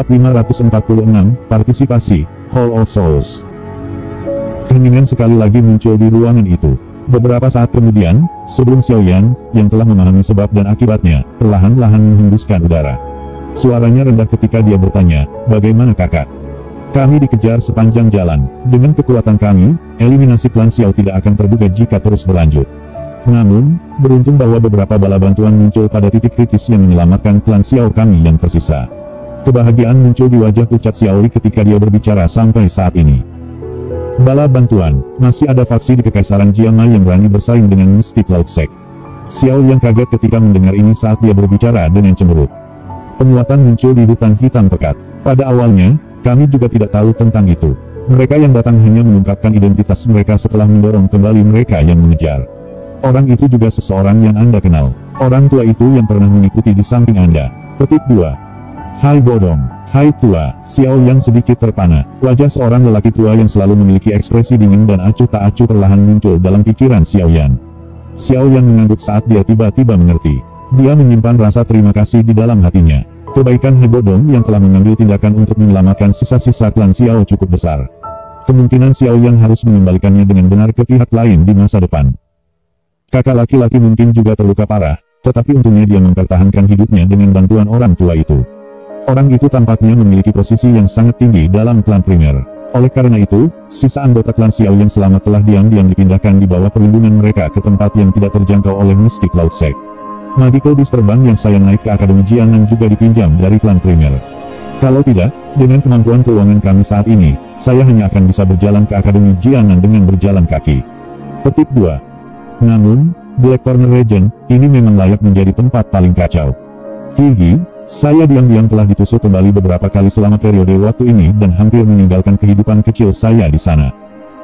Bab 546, Partisipasi, Hall of Souls. Keheningan sekali lagi muncul di ruangan itu. Beberapa saat kemudian, sebelum Xiaoyan, yang telah memahami sebab dan akibatnya, perlahan-lahan menghembuskan udara. Suaranya rendah ketika dia bertanya, "Bagaimana kakak?" "Kami dikejar sepanjang jalan. Dengan kekuatan kami, eliminasi klan Xiao tidak akan terduga jika terus berlanjut. Namun, beruntung bahwa beberapa bala bantuan muncul pada titik kritis yang menyelamatkan klan Xiao kami yang tersisa." Kebahagiaan muncul di wajah pucat Xiaoli ketika dia berbicara sampai saat ini. Bala bantuan, masih ada faksi di Kekaisaran Jiamai yang berani bersaing dengan Mystic Cloud Sect. Xiao yang kaget ketika mendengar ini saat dia berbicara dengan cemberut. Penguatan muncul di hutan hitam pekat. Pada awalnya, kami juga tidak tahu tentang itu. Mereka yang datang hanya mengungkapkan identitas mereka setelah mendorong kembali mereka yang mengejar. Orang itu juga seseorang yang Anda kenal. Orang tua itu yang pernah mengikuti di samping Anda. Petik 2. Hai bodong, hai tua, Xiao yang sedikit terpana. Wajah seorang lelaki tua yang selalu memiliki ekspresi dingin dan acuh tak acuh perlahan muncul dalam pikiran Xiaoyan. Xiaoyan mengangguk saat dia tiba-tiba mengerti. Dia menyimpan rasa terima kasih di dalam hatinya. Kebaikan Hai bodong yang telah mengambil tindakan untuk menyelamatkan sisa-sisa klan Xiao cukup besar. Kemungkinan Xiaoyan harus mengembalikannya dengan benar ke pihak lain di masa depan. Kakak laki-laki mungkin juga terluka parah, tetapi untungnya dia mempertahankan hidupnya dengan bantuan orang tua itu. Orang itu tampaknya memiliki posisi yang sangat tinggi dalam klan primer. Oleh karena itu, sisa anggota klan Xiao yang selamat telah diam-diam dipindahkan di bawah perlindungan mereka ke tempat yang tidak terjangkau oleh Mystic Cloud Sect. Magical Beast terbang yang saya naik ke Akademi Jianan juga dipinjam dari klan primer. Kalau tidak, dengan kemampuan keuangan kami saat ini, saya hanya akan bisa berjalan ke Akademi Jianan dengan berjalan kaki. Petik 2. Namun, Black Corner Region, ini memang layak menjadi tempat paling kacau. Hihi. Saya diam-diam telah ditusuk kembali beberapa kali selama periode waktu ini dan hampir meninggalkan kehidupan kecil saya di sana.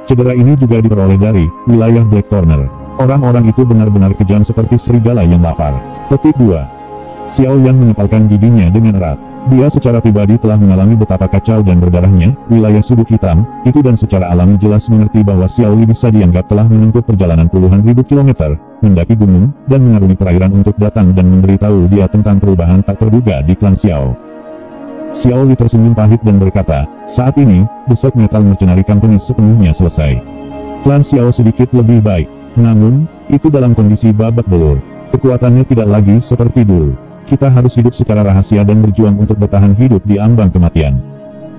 Cedera ini juga diperoleh dari wilayah Black Corner. Orang-orang itu benar-benar kejam seperti serigala yang lapar. Petik 2. Xiaoyan mengepalkan giginya dengan erat. Dia secara pribadi telah mengalami betapa kacau dan berdarahnya wilayah sudut hitam itu dan secara alami jelas mengerti bahwa Xiaoli bisa dianggap telah menempuh perjalanan puluhan ribu kilometer, mendaki gunung, dan mengarungi perairan untuk datang dan memberitahu dia tentang perubahan tak terduga di klan Xiao. Xiaoli tersenyum pahit dan berkata, "Saat ini, The Set Metal Mercenary Company sepenuhnya selesai. Klan Xiao sedikit lebih baik, namun, itu dalam kondisi babak belur. Kekuatannya tidak lagi seperti dulu. Kita harus hidup secara rahasia dan berjuang untuk bertahan hidup di ambang kematian."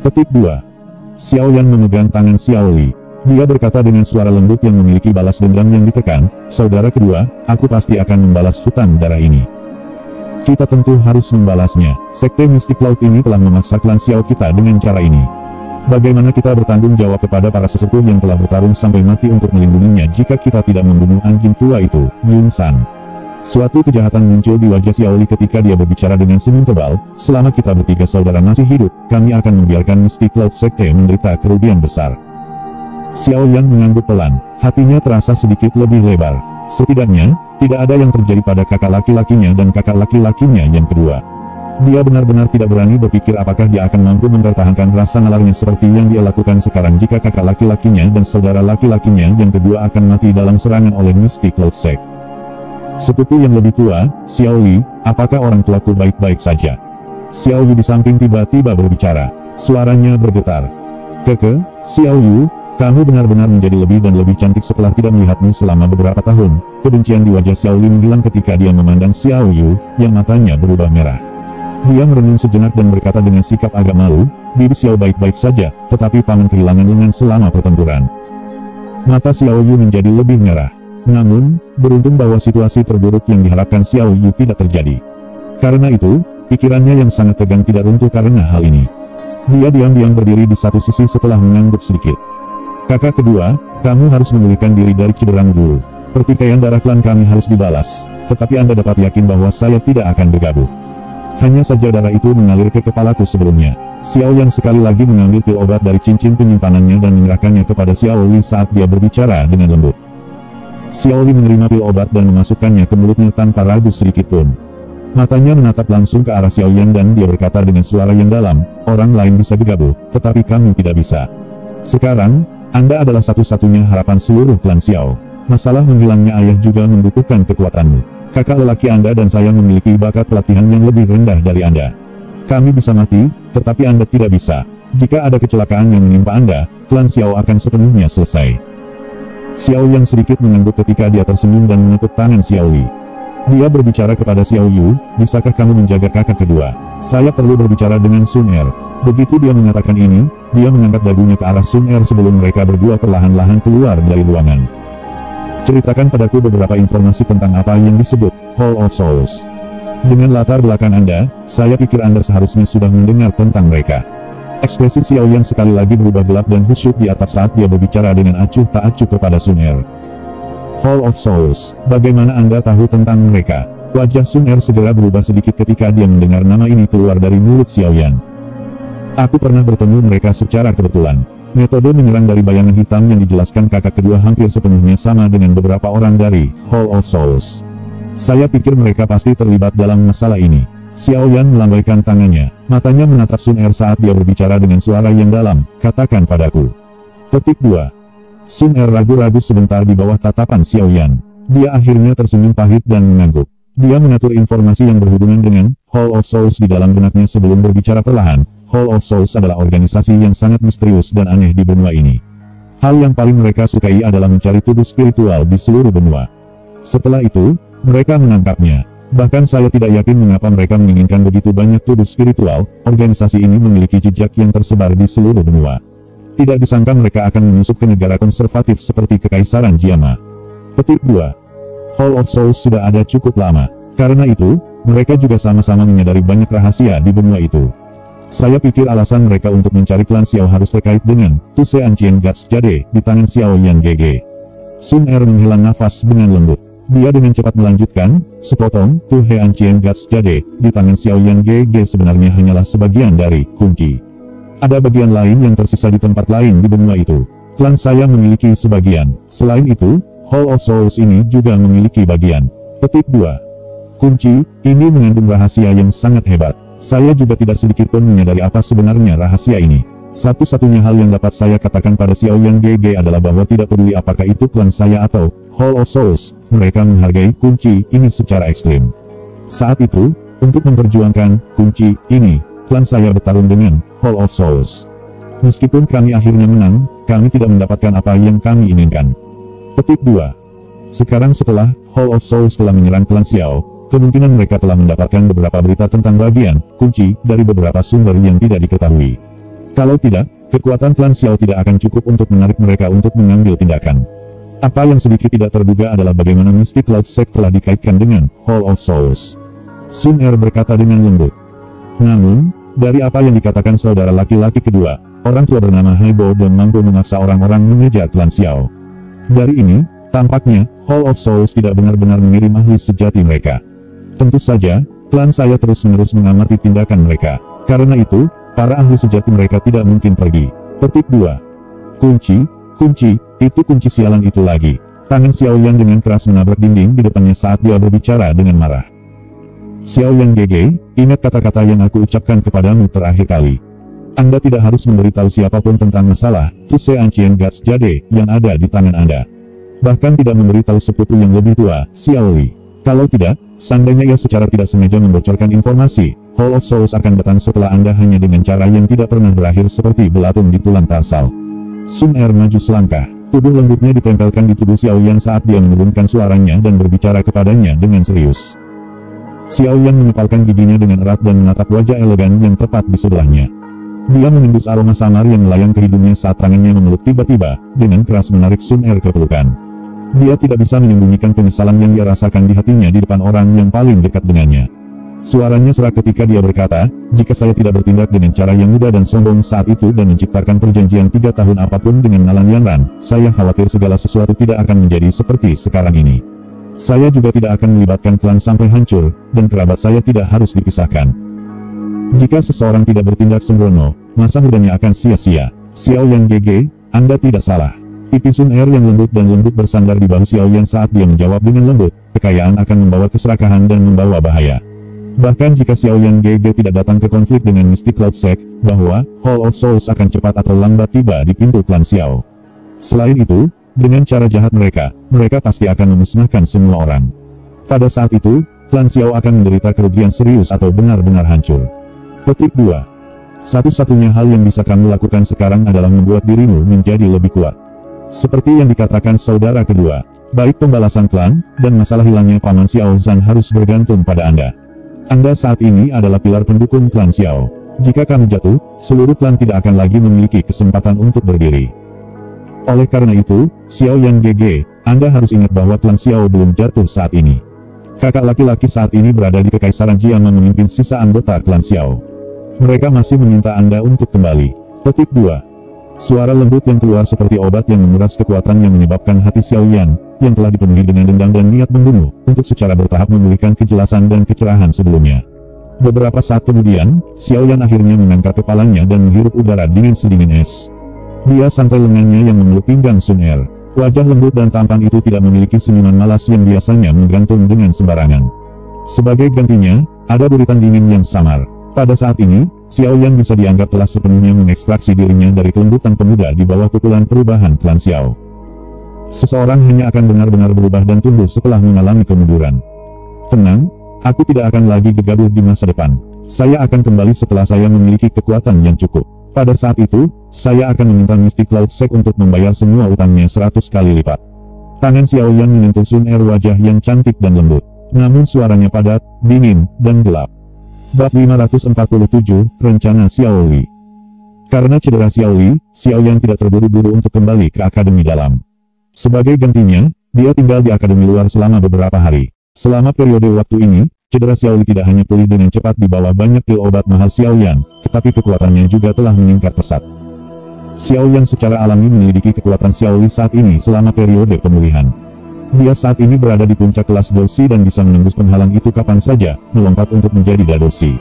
Petik 2. Xiaoyan memegang tangan Xiaoli. Dia berkata dengan suara lembut yang memiliki balas dendam yang ditekan, "Saudara kedua, aku pasti akan membalas hutan darah ini. Kita tentu harus membalasnya. Sekte Mystic Cloud ini telah memaksa klan Xiao kita dengan cara ini. Bagaimana kita bertanggung jawab kepada para sesepuh yang telah bertarung sampai mati untuk melindunginya jika kita tidak membunuh anjing tua itu, Yun San?" Suatu kejahatan muncul di wajah Xiaoli ketika dia berbicara dengan senyum tebal, "Selama kita bertiga saudara masih hidup, kami akan membiarkan Mystic Cloud Sekte menderita kerugian besar." Xiaoyan mengangguk pelan, hatinya terasa sedikit lebih lebar. Setidaknya, tidak ada yang terjadi pada kakak laki-lakinya dan kakak laki-lakinya yang kedua. Dia benar-benar tidak berani berpikir apakah dia akan mampu mempertahankan rasa nalarnya seperti yang dia lakukan sekarang jika kakak laki-lakinya dan saudara laki-lakinya yang kedua akan mati dalam serangan oleh Mystic Cloud Sect. Sepupu yang lebih tua, Xiaoli, apakah orang tuaku baik-baik saja? Xiaoyu di samping tiba-tiba berbicara. Suaranya bergetar. "Keke, Xiaoyu, kamu benar-benar menjadi lebih dan lebih cantik setelah tidak melihatmu selama beberapa tahun." Kebencian di wajah Xiaoli menghilang ketika dia memandang Xiaoyu, yang matanya berubah merah. Dia merenung sejenak dan berkata dengan sikap agak malu, "Bibi Xiao baik-baik saja, tetapi paman kehilangan lengan selama pertempuran." Mata Xiaoyu menjadi lebih merah. Namun, beruntung bahwa situasi terburuk yang diharapkan Xiaoyu tidak terjadi. Karena itu, pikirannya yang sangat tegang tidak runtuh karena hal ini. Dia diam-diam berdiri di satu sisi setelah mengangguk sedikit. "Kakak kedua, kamu harus memulihkan diri dari cederamu dulu. Pertikaian darah klan kami harus dibalas, tetapi Anda dapat yakin bahwa saya tidak akan bergabung. Hanya saja darah itu mengalir ke kepalaku sebelumnya." Xiao yang sekali lagi mengambil pil obat dari cincin penyimpanannya dan menyerahkannya kepada Xiaoli saat dia berbicara dengan lembut. Xiaoli menerima pil obat dan memasukkannya ke mulutnya tanpa ragu sedikit pun. Matanya menatap langsung ke arah Xiaoyan dan dia berkata dengan suara yang dalam, "Orang lain bisa bergabung, tetapi kamu tidak bisa. Sekarang, Anda adalah satu-satunya harapan seluruh klan Xiao. Masalah menghilangnya ayah juga membutuhkan kekuatanmu. Kakak lelaki Anda dan saya memiliki bakat pelatihan yang lebih rendah dari Anda. Kami bisa mati, tetapi Anda tidak bisa. Jika ada kecelakaan yang menimpa Anda, klan Xiao akan sepenuhnya selesai. Xiao Yang sedikit mengangguk ketika dia tersenyum dan menepuk tangan Xiao Li. Dia berbicara kepada Xiao Yu, bisakah kamu menjaga kakak kedua? Saya perlu berbicara dengan Sun Er. Begitu dia mengatakan ini, dia mengangkat dagunya ke arah Sun Er sebelum mereka berdua perlahan-lahan keluar dari ruangan. Ceritakan padaku beberapa informasi tentang apa yang disebut Hall of Souls. Dengan latar belakang Anda, saya pikir Anda seharusnya sudah mendengar tentang mereka. Ekspresi Xiao Yang sekali lagi berubah gelap dan khusyuk di atap saat dia berbicara dengan acuh tak acuh kepada Sun Er. Hall of Souls, bagaimana Anda tahu tentang mereka? Wajah Sun Er segera berubah sedikit ketika dia mendengar nama ini keluar dari mulut Xiao Yang. Aku pernah bertemu mereka secara kebetulan. Metode menyerang dari bayangan hitam yang dijelaskan kakak kedua hampir sepenuhnya sama dengan beberapa orang dari Hall of Souls. Saya pikir mereka pasti terlibat dalam masalah ini. Xiao Yan melambaikan tangannya, matanya menatap Sun Er saat dia berbicara dengan suara yang dalam, katakan padaku. Petik 2. Sun Er ragu-ragu sebentar di bawah tatapan Xiao Yan. Dia akhirnya tersenyum pahit dan mengangguk. Dia mengatur informasi yang berhubungan dengan Hall of Souls di dalam benaknya sebelum berbicara perlahan. Hall of Souls adalah organisasi yang sangat misterius dan aneh di benua ini. Hal yang paling mereka sukai adalah mencari tubuh spiritual di seluruh benua. Setelah itu, mereka menangkapnya. Bahkan saya tidak yakin mengapa mereka menginginkan begitu banyak tubuh spiritual. Organisasi ini memiliki jejak yang tersebar di seluruh benua. Tidak disangka mereka akan menyusup ke negara konservatif seperti Kekaisaran Jiama. Petik 2. Hall of Souls sudah ada cukup lama. Karena itu, mereka juga sama-sama menyadari banyak rahasia di benua itu. Saya pikir alasan mereka untuk mencari klan Xiao harus terkait dengan Tuse Ancien Guts Jade di tangan Xiao Yan GG. Sun Er menghela nafas dengan lembut. Dia dengan cepat melanjutkan, sepotong, Tuse Ancien Guts Jade di tangan Xiao Yan GG sebenarnya hanyalah sebagian dari kunci. Ada bagian lain yang tersisa di tempat lain di benua itu. Klan saya memiliki sebagian. Selain itu, Hall of Souls ini juga memiliki bagian. Petik 2. Kunci, ini mengandung rahasia yang sangat hebat. Saya juga tidak sedikit pun menyadari apa sebenarnya rahasia ini. Satu-satunya hal yang dapat saya katakan pada Xiao Yan GG adalah bahwa tidak peduli apakah itu klan saya atau Hall of Souls, mereka menghargai kunci ini secara ekstrim. Saat itu, untuk memperjuangkan kunci ini, klan saya bertarung dengan Hall of Souls. Meskipun kami akhirnya menang, kami tidak mendapatkan apa yang kami inginkan. Petik 2. Sekarang setelah Hall of Souls telah menyerang klan Xiao, kemungkinan mereka telah mendapatkan beberapa berita tentang bagian kunci dari beberapa sumber yang tidak diketahui. Kalau tidak, kekuatan klan Xiao tidak akan cukup untuk menarik mereka untuk mengambil tindakan. Apa yang sedikit tidak terduga adalah bagaimana Mystic Cloud Sect telah dikaitkan dengan Hall of Souls. Sun Er berkata dengan lembut. Namun, dari apa yang dikatakan saudara laki-laki kedua, orang tua bernama Haibo dan mampu memaksa orang-orang mengejar klan Xiao. Dari ini, tampaknya, Hall of Souls tidak benar-benar mengirim ahli sejati mereka. Tentu saja, klan saya terus-menerus mengamati tindakan mereka. Karena itu, para ahli sejati mereka tidak mungkin pergi. Petik 2. Kunci, itu kunci sialan itu lagi. Tangan Xiao Yan dengan keras menabrak dinding di depannya saat dia berbicara dengan marah. Xiao Yan GG, ingat kata-kata yang aku ucapkan kepadamu terakhir kali. Anda tidak harus memberitahu siapapun tentang masalah Tuse Ancien Guts Jade yang ada di tangan Anda. Bahkan tidak memberitahu sepupu yang lebih tua, Xiao Li. Kalau tidak, seandainya ia secara tidak sengaja membocorkan informasi, Hall of Souls akan datang setelah Anda hanya dengan cara yang tidak pernah berakhir seperti belatung di tulang tarsal. Sun Er maju selangkah. Tubuh lembutnya ditempelkan di tubuh Xiao Yan saat dia menurunkan suaranya dan berbicara kepadanya dengan serius. Xiao Yan mengepalkan giginya dengan erat dan menatap wajah elegan yang tepat di sebelahnya. Dia mengendus aroma samar yang melayang ke hidungnya saat tangannya memeluk tiba-tiba, dengan keras menarik Sun Er ke pelukan. Dia tidak bisa menyembunyikan penyesalan yang dia rasakan di hatinya di depan orang yang paling dekat dengannya. Suaranya serak ketika dia berkata, jika saya tidak bertindak dengan cara yang mudah dan sombong saat itu dan menciptakan perjanjian 3 tahun apapun dengan Nalan Yanran, saya khawatir segala sesuatu tidak akan menjadi seperti sekarang ini. Saya juga tidak akan melibatkan klan sampai hancur, dan kerabat saya tidak harus dipisahkan. Jika seseorang tidak bertindak sembrono, masa mudanya akan sia-sia. Xiao Yan GG, Anda tidak salah. Pipi Sun Er yang lembut dan lembut bersandar di bahu Xiao Yan saat dia menjawab dengan lembut, kekayaan akan membawa keserakahan dan membawa bahaya. Bahkan jika Xiao Yan GG tidak datang ke konflik dengan Mystic Cloud Sect, bahwa Hall of Souls akan cepat atau lambat tiba di pintu klan Xiao. Selain itu, dengan cara jahat mereka pasti akan memusnahkan semua orang. Pada saat itu, klan Xiao akan menderita kerugian serius atau benar-benar hancur. Petik 2. Satu-satunya hal yang bisa kamu lakukan sekarang adalah membuat dirimu menjadi lebih kuat. Seperti yang dikatakan saudara kedua, baik pembalasan klan, dan masalah hilangnya Paman Xiao Zhan harus bergantung pada Anda. Anda saat ini adalah pilar pendukung klan Xiao. Jika kamu jatuh, seluruh klan tidak akan lagi memiliki kesempatan untuk berdiri. Oleh karena itu, Xiao Yan GG, Anda harus ingat bahwa klan Xiao belum jatuh saat ini. Kakak laki-laki saat ini berada di Kekaisaran Jiama memimpin sisa anggota klan Xiao. Mereka masih meminta Anda untuk kembali. Petik 2. Suara lembut yang keluar seperti obat yang menguras kekuatan yang menyebabkan hati Xiao Yan, yang telah dipenuhi dengan dendam dan niat membunuh, untuk secara bertahap memulihkan kejelasan dan kecerahan sebelumnya. Beberapa saat kemudian, Xiao Yan akhirnya mengangkat kepalanya dan menghirup udara dingin sedingin es. Dia santai lengannya yang memeluk pinggang Sun Er. Wajah lembut dan tampan itu tidak memiliki senyuman malas yang biasanya menggantung dengan sembarangan. Sebagai gantinya, ada buritan dingin yang samar. Pada saat ini, Xiao Yan bisa dianggap telah sepenuhnya mengekstraksi dirinya dari kelembutan pemuda di bawah pukulan perubahan klan Xiao. Seseorang hanya akan benar-benar berubah dan tumbuh setelah mengalami kemunduran. Tenang, aku tidak akan lagi gegabah di masa depan. Saya akan kembali setelah saya memiliki kekuatan yang cukup. Pada saat itu, saya akan meminta Mystic Cloud Sect untuk membayar semua utangnya 100 kali lipat. Tangan Xiao Yan menyentuh Sun Er, wajah yang cantik dan lembut. Namun suaranya padat, dingin, dan gelap. Bab 547, Rencana Xiao Li. Karena cedera Xiao Li, Xiao Yan tidak terburu-buru untuk kembali ke Akademi Dalam. Sebagai gantinya, dia tinggal di Akademi Luar selama beberapa hari. Selama periode waktu ini, cedera Xiao Li tidak hanya pulih dengan cepat di bawah banyak pil obat mahal Xiao Yan, tetapi kekuatannya juga telah meningkat pesat. Xiao Yan secara alami menyelidiki kekuatan Xiao Li saat ini selama periode pemulihan. Dia saat ini berada di puncak kelas Doshi dan bisa menembus penghalang itu kapan saja, melompat untuk menjadi Dadoshi.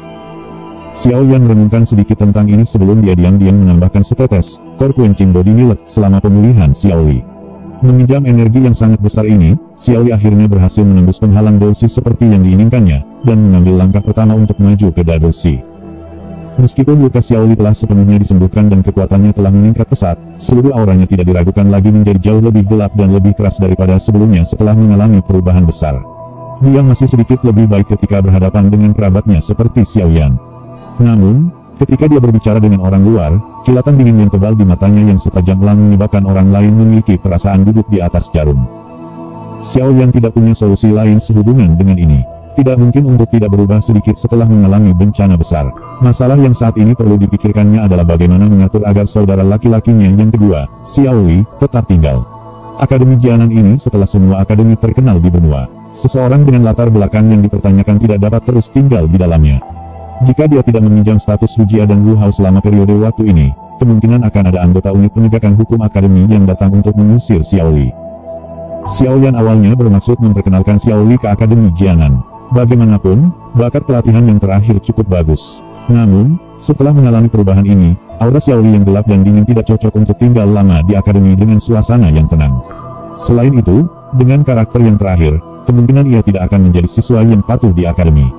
Xiao Yan merenungkan sedikit tentang ini sebelum dia diam-diam menambahkan setetes Core Quenching Body Milk selama pemulihan Xiao Li. Meminjam energi yang sangat besar ini, Xiao Li akhirnya berhasil menembus penghalang Doshi seperti yang diinginkannya, dan mengambil langkah pertama untuk maju ke Dadoshi. Meskipun luka Xiao Li telah sepenuhnya disembuhkan dan kekuatannya telah meningkat pesat, seluruh auranya tidak diragukan lagi menjadi jauh lebih gelap dan lebih keras daripada sebelumnya setelah mengalami perubahan besar. Dia masih sedikit lebih baik ketika berhadapan dengan kerabatnya seperti Xiao Yan. Namun, ketika dia berbicara dengan orang luar, kilatan dingin yang tebal di matanya yang setajam elang menyebabkan orang lain memiliki perasaan duduk di atas jarum. Xiao Yan tidak punya solusi lain sehubungan dengan ini. Tidak mungkin untuk tidak berubah sedikit setelah mengalami bencana besar. Masalah yang saat ini perlu dipikirkannya adalah bagaimana mengatur agar saudara laki-lakinya yang kedua, Xiao Li, tetap tinggal. Akademi Jianan ini setelah semua akademi terkenal di benua. Seseorang dengan latar belakang yang dipertanyakan tidak dapat terus tinggal di dalamnya. Jika dia tidak meminjam status Hujia dan Wu Hao selama periode waktu ini, kemungkinan akan ada anggota unit penegakan hukum akademi yang datang untuk mengusir Xiao Li. Xiao Yan awalnya bermaksud memperkenalkan Xiao Li ke Akademi Jianan. Bagaimanapun, bakat pelatihan yang terakhir cukup bagus. Namun, setelah mengalami perubahan ini, aura Xiao Li yang gelap dan dingin tidak cocok untuk tinggal lama di akademi dengan suasana yang tenang. Selain itu, dengan karakter yang terakhir, kemungkinan ia tidak akan menjadi siswa yang patuh di akademi.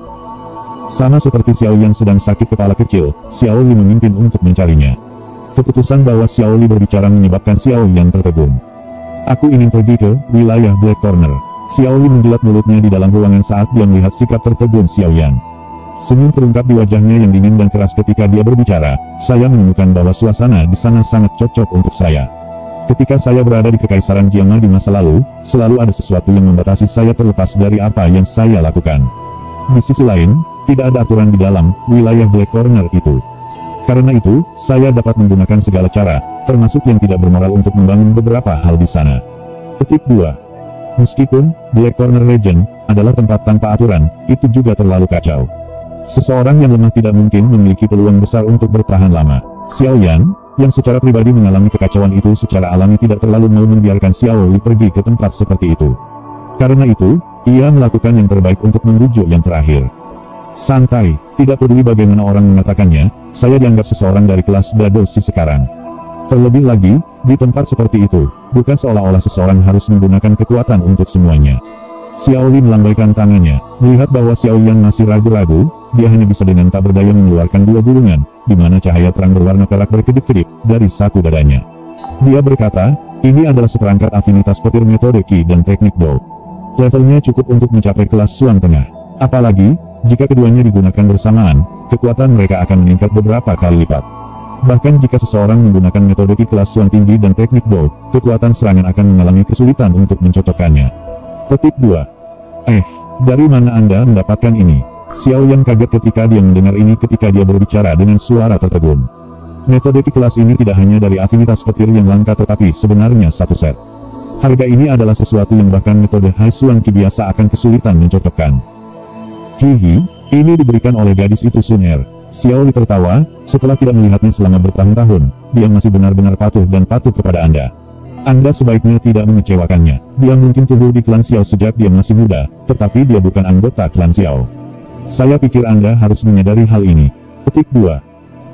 Sama seperti Xiao Yan sedang sakit kepala kecil, Xiao Li memimpin untuk mencarinya. Keputusan bahwa Xiao Li berbicara menyebabkan Xiao Yan tertegun. Aku ingin pergi ke wilayah Black Corner. Xiao Li menjilat mulutnya di dalam ruangan saat dia melihat sikap tertegun Xiao Yan. Senyum terungkap di wajahnya yang dingin dan keras ketika dia berbicara. Saya menemukan bahwa suasana di sana sangat cocok untuk saya. Ketika saya berada di Kekaisaran Jiama di masa lalu, selalu ada sesuatu yang membatasi saya terlepas dari apa yang saya lakukan. Di sisi lain, tidak ada aturan di dalam wilayah Black Corner itu. Karena itu, saya dapat menggunakan segala cara, termasuk yang tidak bermoral untuk membangun beberapa hal di sana. Petik 2. Meskipun Black Corner Region adalah tempat tanpa aturan, itu juga terlalu kacau. Seseorang yang lemah tidak mungkin memiliki peluang besar untuk bertahan lama. Xiao Yan, yang secara pribadi mengalami kekacauan itu secara alami tidak terlalu mau membiarkan Xiao Li pergi ke tempat seperti itu. Karena itu, ia melakukan yang terbaik untuk membujuk yang terakhir. Santai, tidak peduli bagaimana orang mengatakannya, saya dianggap seseorang dari kelas Dadoshi sekarang. Terlebih lagi, di tempat seperti itu, bukan seolah-olah seseorang harus menggunakan kekuatan untuk semuanya. Xiao Li melambaikan tangannya, melihat bahwa Xiao Yan masih ragu-ragu, dia hanya bisa dengan tak berdaya mengeluarkan dua gulungan, di mana cahaya terang berwarna perak berkedip-kedip dari saku dadanya. Dia berkata, ini adalah seperangkat afinitas petir metode Qi dan teknik Do. Levelnya cukup untuk mencapai kelas Suan Tengah. Apalagi, Jika keduanya digunakan bersamaan, kekuatan mereka akan meningkat beberapa kali lipat. Bahkan jika seseorang menggunakan metode Ki kelas Suan tinggi dan teknik Do, kekuatan serangan akan mengalami kesulitan untuk mencocokkannya. Petik 2. Dari mana Anda mendapatkan ini? Xiao Yan kaget ketika dia mendengar ini ketika dia berbicara dengan suara tertegun. Metode Ki kelas ini tidak hanya dari afinitas petir yang langka tetapi sebenarnya satu set. Harga ini adalah sesuatu yang bahkan metode Hai Suan Ki biasa akan kesulitan mencocokkan. Hihi, ini diberikan oleh gadis itu Sun Er. Xiao Li tertawa, setelah tidak melihatnya selama bertahun-tahun, dia masih benar-benar patuh dan patuh kepada Anda. Anda sebaiknya tidak mengecewakannya. Dia mungkin tumbuh di klan Xiao sejak dia masih muda, tetapi dia bukan anggota klan Xiao. Saya pikir Anda harus menyadari hal ini. Petik 2.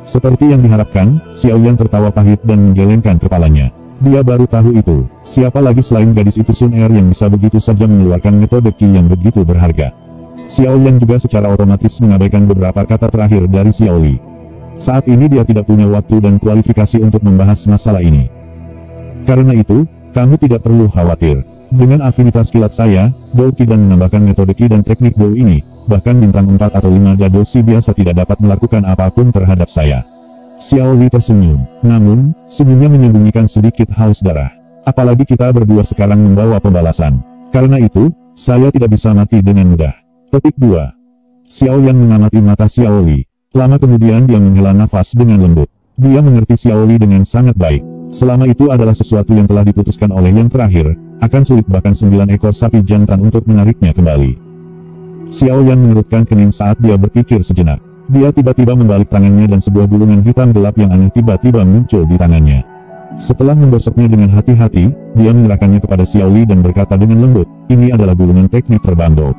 Seperti yang diharapkan, Xiao Yan tertawa pahit dan menggelengkan kepalanya. Dia baru tahu itu. Siapa lagi selain gadis itu Sun Er yang bisa begitu saja mengeluarkan metode Ki yang begitu berharga. Xiao Yan juga secara otomatis mengabaikan beberapa kata terakhir dari Xiao Li. Saat ini dia tidak punya waktu dan kualifikasi untuk membahas masalah ini. Karena itu, kamu tidak perlu khawatir. Dengan afinitas kilat saya, Do Ki dan menambahkan metode Ki dan teknik Do ini, bahkan bintang 4 atau 5 Dadoshi biasa tidak dapat melakukan apapun terhadap saya. Xiao Li tersenyum, namun, senyumnya menyembunyikan sedikit haus darah. Apalagi kita berdua sekarang membawa pembalasan. Karena itu, saya tidak bisa mati dengan mudah. Petik 2. Xiao Yan mengamati mata Xiao Li. Lama kemudian dia menghela nafas dengan lembut. Dia mengerti Xiao Li dengan sangat baik. Selama itu adalah sesuatu yang telah diputuskan oleh yang terakhir, akan sulit bahkan 9 ekor sapi jantan untuk menariknya kembali. Xiao Yan mengerutkan kening saat dia berpikir sejenak. Dia tiba-tiba membalik tangannya dan sebuah gulungan hitam gelap yang aneh tiba-tiba muncul di tangannya. Setelah menggosoknya dengan hati-hati, dia menyerahkannya kepada Xiao Li dan berkata dengan lembut, ini adalah gulungan teknik terbang Do.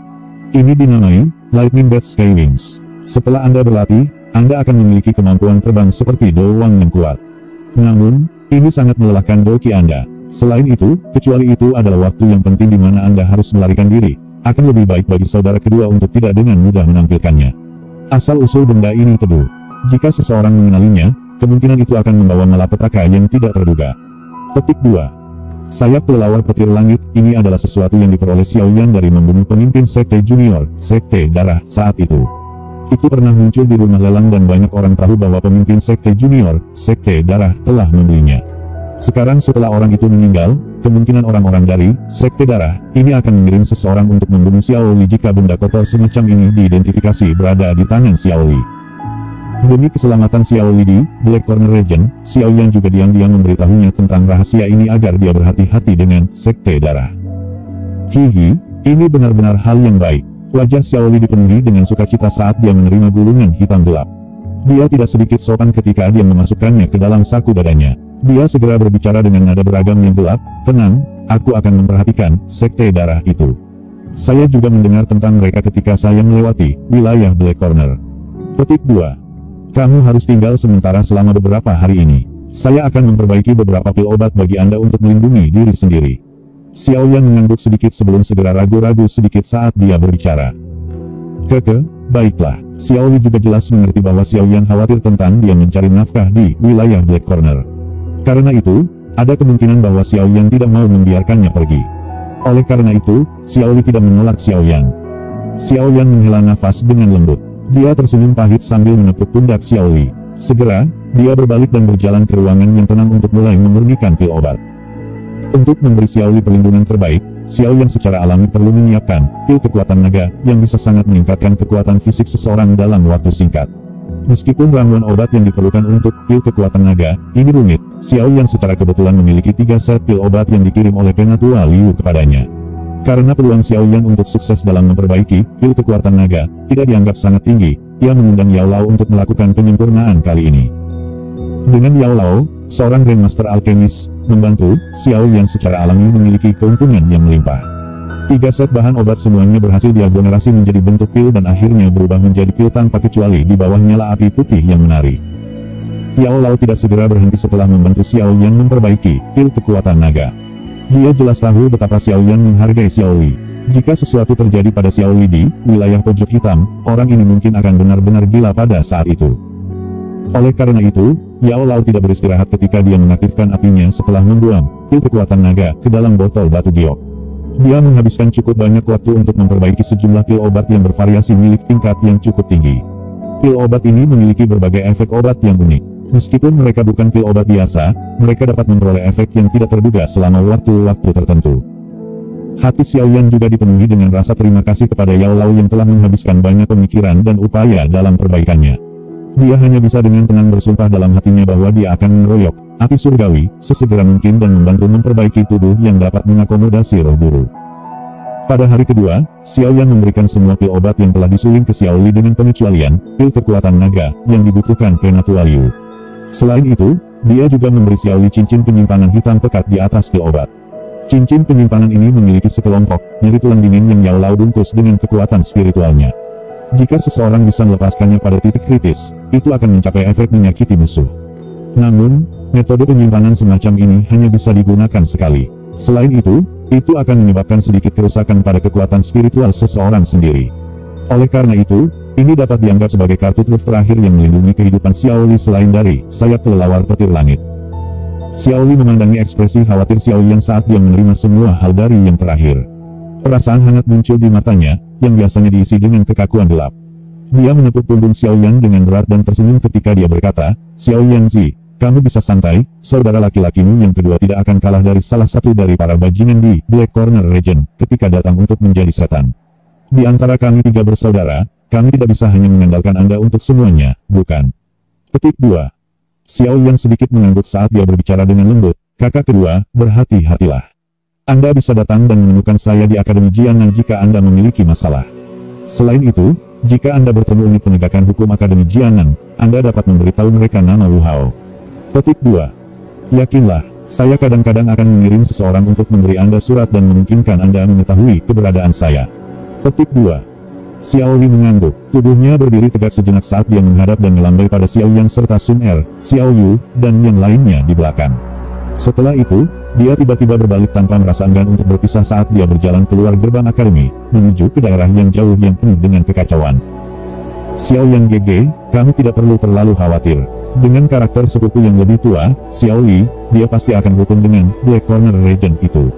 Ini dinamai Lightning Bat Sky Wings. Setelah Anda berlatih, Anda akan memiliki kemampuan terbang seperti Do Wang yang kuat. Namun, ini sangat melelahkan Do Ki Anda. Selain itu, kecuali itu adalah waktu yang penting di mana Anda harus melarikan diri. Akan lebih baik bagi saudara kedua untuk tidak dengan mudah menampilkannya. Asal-usul benda ini teduh. Jika seseorang mengenalinya, kemungkinan itu akan membawa malapetaka yang tidak terduga. Petik 2. Sayap kelelawar petir langit, ini adalah sesuatu yang diperoleh Xiao Yan dari membunuh pemimpin Sekte Junior, Sekte Darah, saat itu. Itu pernah muncul di rumah lelang dan banyak orang tahu bahwa pemimpin Sekte Junior, Sekte Darah, telah membelinya. Sekarang setelah orang itu meninggal, kemungkinan orang-orang dari Sekte Darah ini akan mengirim seseorang untuk membunuh Xiao Li jika benda kotor semacam ini diidentifikasi berada di tangan Xiao Li. Demi keselamatan Xiao Li di Black Corner Region, Xiao Yan juga diam-diam memberitahunya tentang rahasia ini agar dia berhati-hati dengan Sekte Darah. Hihi, ini benar-benar hal yang baik. Wajah Xiao Li dipenuhi dengan sukacita saat dia menerima gulungan hitam gelap. Dia tidak sedikit sopan ketika dia memasukkannya ke dalam saku dadanya. Dia segera berbicara dengan nada beragam yang gelap, tenang, aku akan memperhatikan Sekte Darah itu. Saya juga mendengar tentang mereka ketika saya melewati wilayah Black Corner. Petik 2. Kamu harus tinggal sementara selama beberapa hari ini. Saya akan memperbaiki beberapa pil obat bagi Anda untuk melindungi diri sendiri. Xiao Yan mengangguk sedikit sebelum segera ragu-ragu sedikit saat dia berbicara. Baiklah. Xiao Li juga jelas mengerti bahwa Xiao Yan khawatir tentang dia mencari nafkah di wilayah Black Corner. Karena itu, ada kemungkinan bahwa Xiao Yan tidak mau membiarkannya pergi. Oleh karena itu, Xiao Li tidak menolak Xiao Yan. Xiao Yan menghela nafas dengan lembut. Dia tersenyum pahit sambil menepuk pundak Xiao Li. Segera, dia berbalik dan berjalan ke ruangan yang tenang untuk mulai memurnikan pil obat. Untuk memberi Xiao Li perlindungan terbaik, Xiao Yan secara alami perlu menyiapkan pil kekuatan naga yang bisa sangat meningkatkan kekuatan fisik seseorang dalam waktu singkat. Meskipun ramuan obat yang diperlukan untuk pil kekuatan naga ini rumit, Xiao Yan secara kebetulan memiliki 3 set pil obat yang dikirim oleh Penatua Liu kepadanya. Karena peluang Xiao Yan untuk sukses dalam memperbaiki pil kekuatan naga tidak dianggap sangat tinggi, ia mengundang Yao Lao untuk melakukan penyempurnaan kali ini. Dengan Yao Lao, seorang Grandmaster Alkemis, membantu, Xiao Yan secara alami memiliki keuntungan yang melimpah. 3 set bahan obat semuanya berhasil diaglomerasi menjadi bentuk pil dan akhirnya berubah menjadi pil tanpa kecuali di bawah nyala api putih yang menari. Yao Lao tidak segera berhenti setelah membantu Xiao Yan memperbaiki pil kekuatan naga. Dia jelas tahu betapa Xiao Yan menghargai Xiao Li. Jika sesuatu terjadi pada Xiao Li di wilayah pojok hitam, orang ini mungkin akan benar-benar gila pada saat itu. Oleh karena itu, Yao Lao tidak beristirahat ketika dia mengaktifkan apinya setelah membuang pil kekuatan naga ke dalam botol batu giok. Dia menghabiskan cukup banyak waktu untuk memperbaiki sejumlah pil obat yang bervariasi milik tingkat yang cukup tinggi. Pil obat ini memiliki berbagai efek obat yang unik. Meskipun mereka bukan pil obat biasa, mereka dapat memperoleh efek yang tidak terduga selama waktu-waktu tertentu. Hati Xiaoyan juga dipenuhi dengan rasa terima kasih kepada Yao Lao yang telah menghabiskan banyak pemikiran dan upaya dalam perbaikannya. Dia hanya bisa dengan tenang bersumpah dalam hatinya bahwa dia akan mengeroyok api surgawi sesegera mungkin dan membantu memperbaiki tubuh yang dapat mengakomodasi roh guru. Pada hari kedua, Xiaoyan memberikan semua pil obat yang telah disuling ke Xiao Li dengan pengecualian pil kekuatan naga yang dibutuhkan Penatua Liu. Selain itu, dia juga memberi Xiao Li cincin penyimpanan hitam pekat di atas pil obat. Cincin penyimpanan ini memiliki sekelompok nyeri tulang dingin yang Yao Lao bungkus dengan kekuatan spiritualnya. Jika seseorang bisa melepaskannya pada titik kritis, itu akan mencapai efek menyakiti musuh. Namun, metode penyimpanan semacam ini hanya bisa digunakan sekali. Selain itu akan menyebabkan sedikit kerusakan pada kekuatan spiritual seseorang sendiri. Oleh karena itu, ini dapat dianggap sebagai kartu truf terakhir yang melindungi kehidupan Xiao Li selain dari sayap kelelawar petir langit. Xiao Li memandangi ekspresi khawatir Xiaoyan saat dia menerima semua hal dari yang terakhir. Perasaan hangat muncul di matanya, yang biasanya diisi dengan kekakuan gelap. Dia menepuk punggung Xiaoyan dengan berat dan tersenyum ketika dia berkata, "Xiaoyan Zi, kamu bisa santai, saudara laki-lakimu yang kedua tidak akan kalah dari salah satu dari para bajingan di Black Corner Region ketika datang untuk menjadi setan. Di antara kami tiga bersaudara, kami tidak bisa hanya mengandalkan Anda untuk semuanya, bukan?" Petik 2. Xiaoyan sedikit mengangguk saat dia berbicara dengan lembut, "Kakak kedua, berhati-hatilah. Anda bisa datang dan menemukan saya di Akademi Jianan jika Anda memiliki masalah. Selain itu, jika Anda bertemu unit penegakan hukum Akademi Jianan, Anda dapat memberitahu mereka nama Wu Hao." Petik 2. Yakinlah, saya kadang-kadang akan mengirim seseorang untuk memberi Anda surat dan memungkinkan Anda mengetahui keberadaan saya. Petik 2. Xiao Li mengangguk, tubuhnya berdiri tegak sejenak saat dia menghadap dan melambai pada Xiaoyan serta Sun Er, Xiao Yu, dan yang lainnya di belakang. Setelah itu, dia tiba-tiba berbalik tanpa merasa enggan untuk berpisah saat dia berjalan keluar gerbang akademi, menuju ke daerah yang jauh yang penuh dengan kekacauan. Xiaoyan GG, kamu tidak perlu terlalu khawatir. Dengan karakter sepupu yang lebih tua, Xiao Li, dia pasti akan rukun dengan Black Corner Region itu.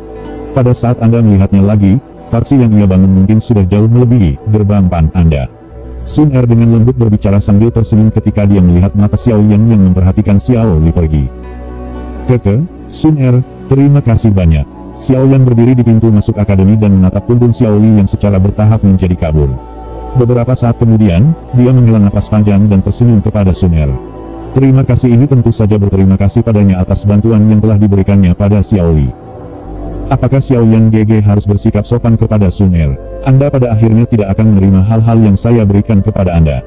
Pada saat Anda melihatnya lagi, faksi yang ia bangun mungkin sudah jauh melebihi gerbang pan Anda. Sun Er dengan lembut berbicara sambil tersenyum ketika dia melihat mata Xiaoyan yang memperhatikan Xiao Li pergi. Sun Er, terima kasih banyak. Xiaoyan berdiri di pintu masuk akademi dan menatap punggung Xiao Li yang secara bertahap menjadi kabur. Beberapa saat kemudian, dia menghela napas panjang dan tersenyum kepada Sun Er. Terima kasih ini tentu saja berterima kasih padanya atas bantuan yang telah diberikannya pada Xiao Li. Apakah Xiaoyan GG harus bersikap sopan kepada Sun Er? Anda pada akhirnya tidak akan menerima hal-hal yang saya berikan kepada Anda.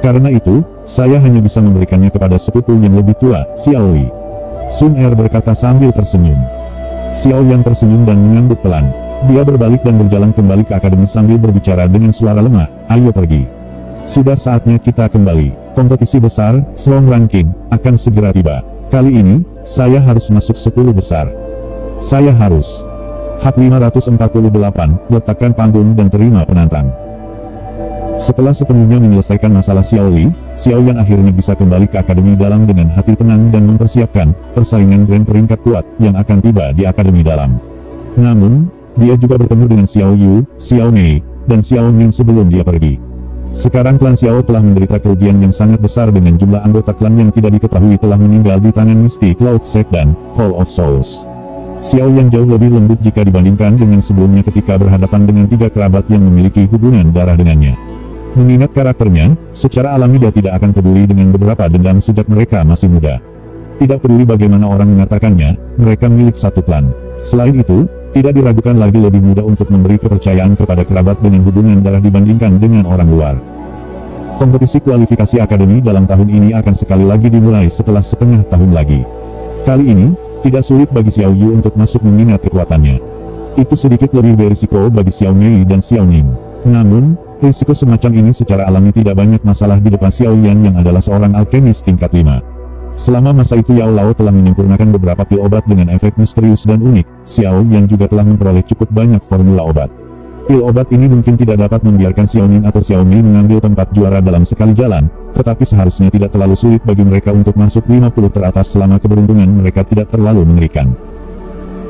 Karena itu, saya hanya bisa memberikannya kepada sepupu yang lebih tua, Xiao Li. Sun Er berkata sambil tersenyum. Xiaoyan tersenyum dan mengangguk pelan. Dia berbalik dan berjalan kembali ke akademi sambil berbicara dengan suara lemah, "Ayo pergi. Sudah saatnya kita kembali. Kompetisi besar, Strong Ranking, akan segera tiba. Kali ini, saya harus masuk 10 besar. Saya harus." Hap 548, letakkan panggung dan terima penantang. Setelah sepenuhnya menyelesaikan masalah Xiao Li, Xiaoyan akhirnya bisa kembali ke akademi dalam dengan hati tenang dan mempersiapkan persaingan grand peringkat kuat yang akan tiba di akademi dalam. Namun, dia juga bertemu dengan Xiao Yu, Xiao Mei, dan Xiao Ning sebelum dia pergi. Sekarang klan Xiao telah menderita kerugian yang sangat besar dengan jumlah anggota klan yang tidak diketahui telah meninggal di tangan Misty Cloud Sect dan Hall of Souls. Xiao yang jauh lebih lembut jika dibandingkan dengan sebelumnya ketika berhadapan dengan 3 kerabat yang memiliki hubungan darah dengannya. Mengingat karakternya, secara alami dia tidak akan peduli dengan beberapa dendam sejak mereka masih muda. Tidak peduli bagaimana orang mengatakannya, mereka milik satu klan. Selain itu, tidak diragukan lagi lebih mudah untuk memberi kepercayaan kepada kerabat dengan hubungan darah dibandingkan dengan orang luar. Kompetisi kualifikasi akademi dalam tahun ini akan sekali lagi dimulai setelah setengah tahun lagi. Kali ini, tidak sulit bagi Xiao Yu untuk masuk mengingat kekuatannya. Itu sedikit lebih berisiko bagi Xiao Mei dan Xiao Ning. Namun, risiko semacam ini secara alami tidak banyak masalah di depan Xiao Yan yang adalah seorang alkemis tingkat 5. Selama masa itu Yao Lao telah menyempurnakan beberapa pil obat dengan efek misterius dan unik. Xiao Yan juga telah memperoleh cukup banyak formula obat. Pil obat ini mungkin tidak dapat membiarkan Xiao Ning atau Xiao Mei mengambil tempat juara dalam sekali jalan, tetapi seharusnya tidak terlalu sulit bagi mereka untuk masuk 50 teratas selama keberuntungan mereka tidak terlalu mengerikan.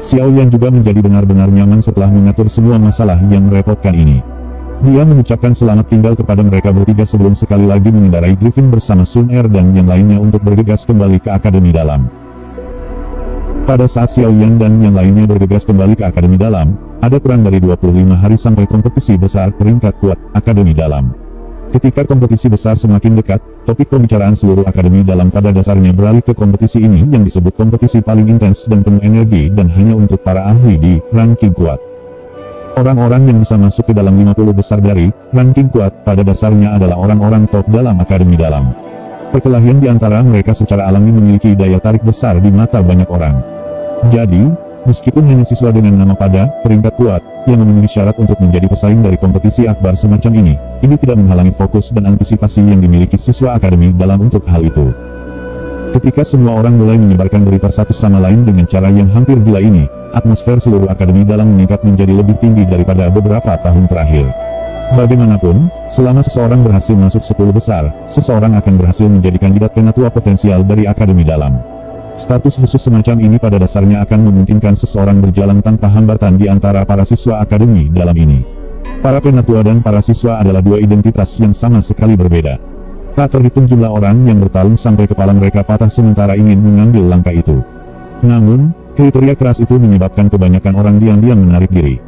Xiao Yan juga menjadi benar-benar nyaman setelah mengatur semua masalah yang merepotkan ini. Dia mengucapkan selamat tinggal kepada mereka bertiga sebelum sekali lagi mengendarai Griffin bersama Sun Er dan yang lainnya untuk bergegas kembali ke Akademi Dalam. Pada saat Xiao Yan dan yang lainnya bergegas kembali ke Akademi Dalam, ada kurang dari 25 hari sampai kompetisi besar peringkat kuat Akademi Dalam. Ketika kompetisi besar semakin dekat, topik pembicaraan seluruh Akademi Dalam pada dasarnya beralih ke kompetisi ini yang disebut kompetisi paling intens dan penuh energi dan hanya untuk para ahli di ranking kuat. Orang-orang yang bisa masuk ke dalam 50 besar dari ranking kuat pada dasarnya adalah orang-orang top dalam Akademi Dalam. Perkelahian di antara mereka secara alami memiliki daya tarik besar di mata banyak orang. Jadi, meskipun hanya siswa dengan nama pada peringkat kuat yang memenuhi syarat untuk menjadi pesaing dari kompetisi akbar semacam ini tidak menghalangi fokus dan antisipasi yang dimiliki siswa Akademi Dalam untuk hal itu. Ketika semua orang mulai menyebarkan berita satu sama lain dengan cara yang hampir gila ini, atmosfer seluruh Akademi Dalam meningkat menjadi lebih tinggi daripada beberapa tahun terakhir. Bagaimanapun, selama seseorang berhasil masuk 10 besar, seseorang akan berhasil menjadi kandidat penatua potensial dari Akademi Dalam. Status khusus semacam ini pada dasarnya akan memungkinkan seseorang berjalan tanpa hambatan di antara para siswa Akademi Dalam ini. Para penatua dan para siswa adalah dua identitas yang sama sekali berbeda. Tak terhitung jumlah orang yang bertarung sampai kepala mereka patah sementara ingin mengambil langkah itu. Namun, kriteria keras itu menyebabkan kebanyakan orang diam-diam menarik diri.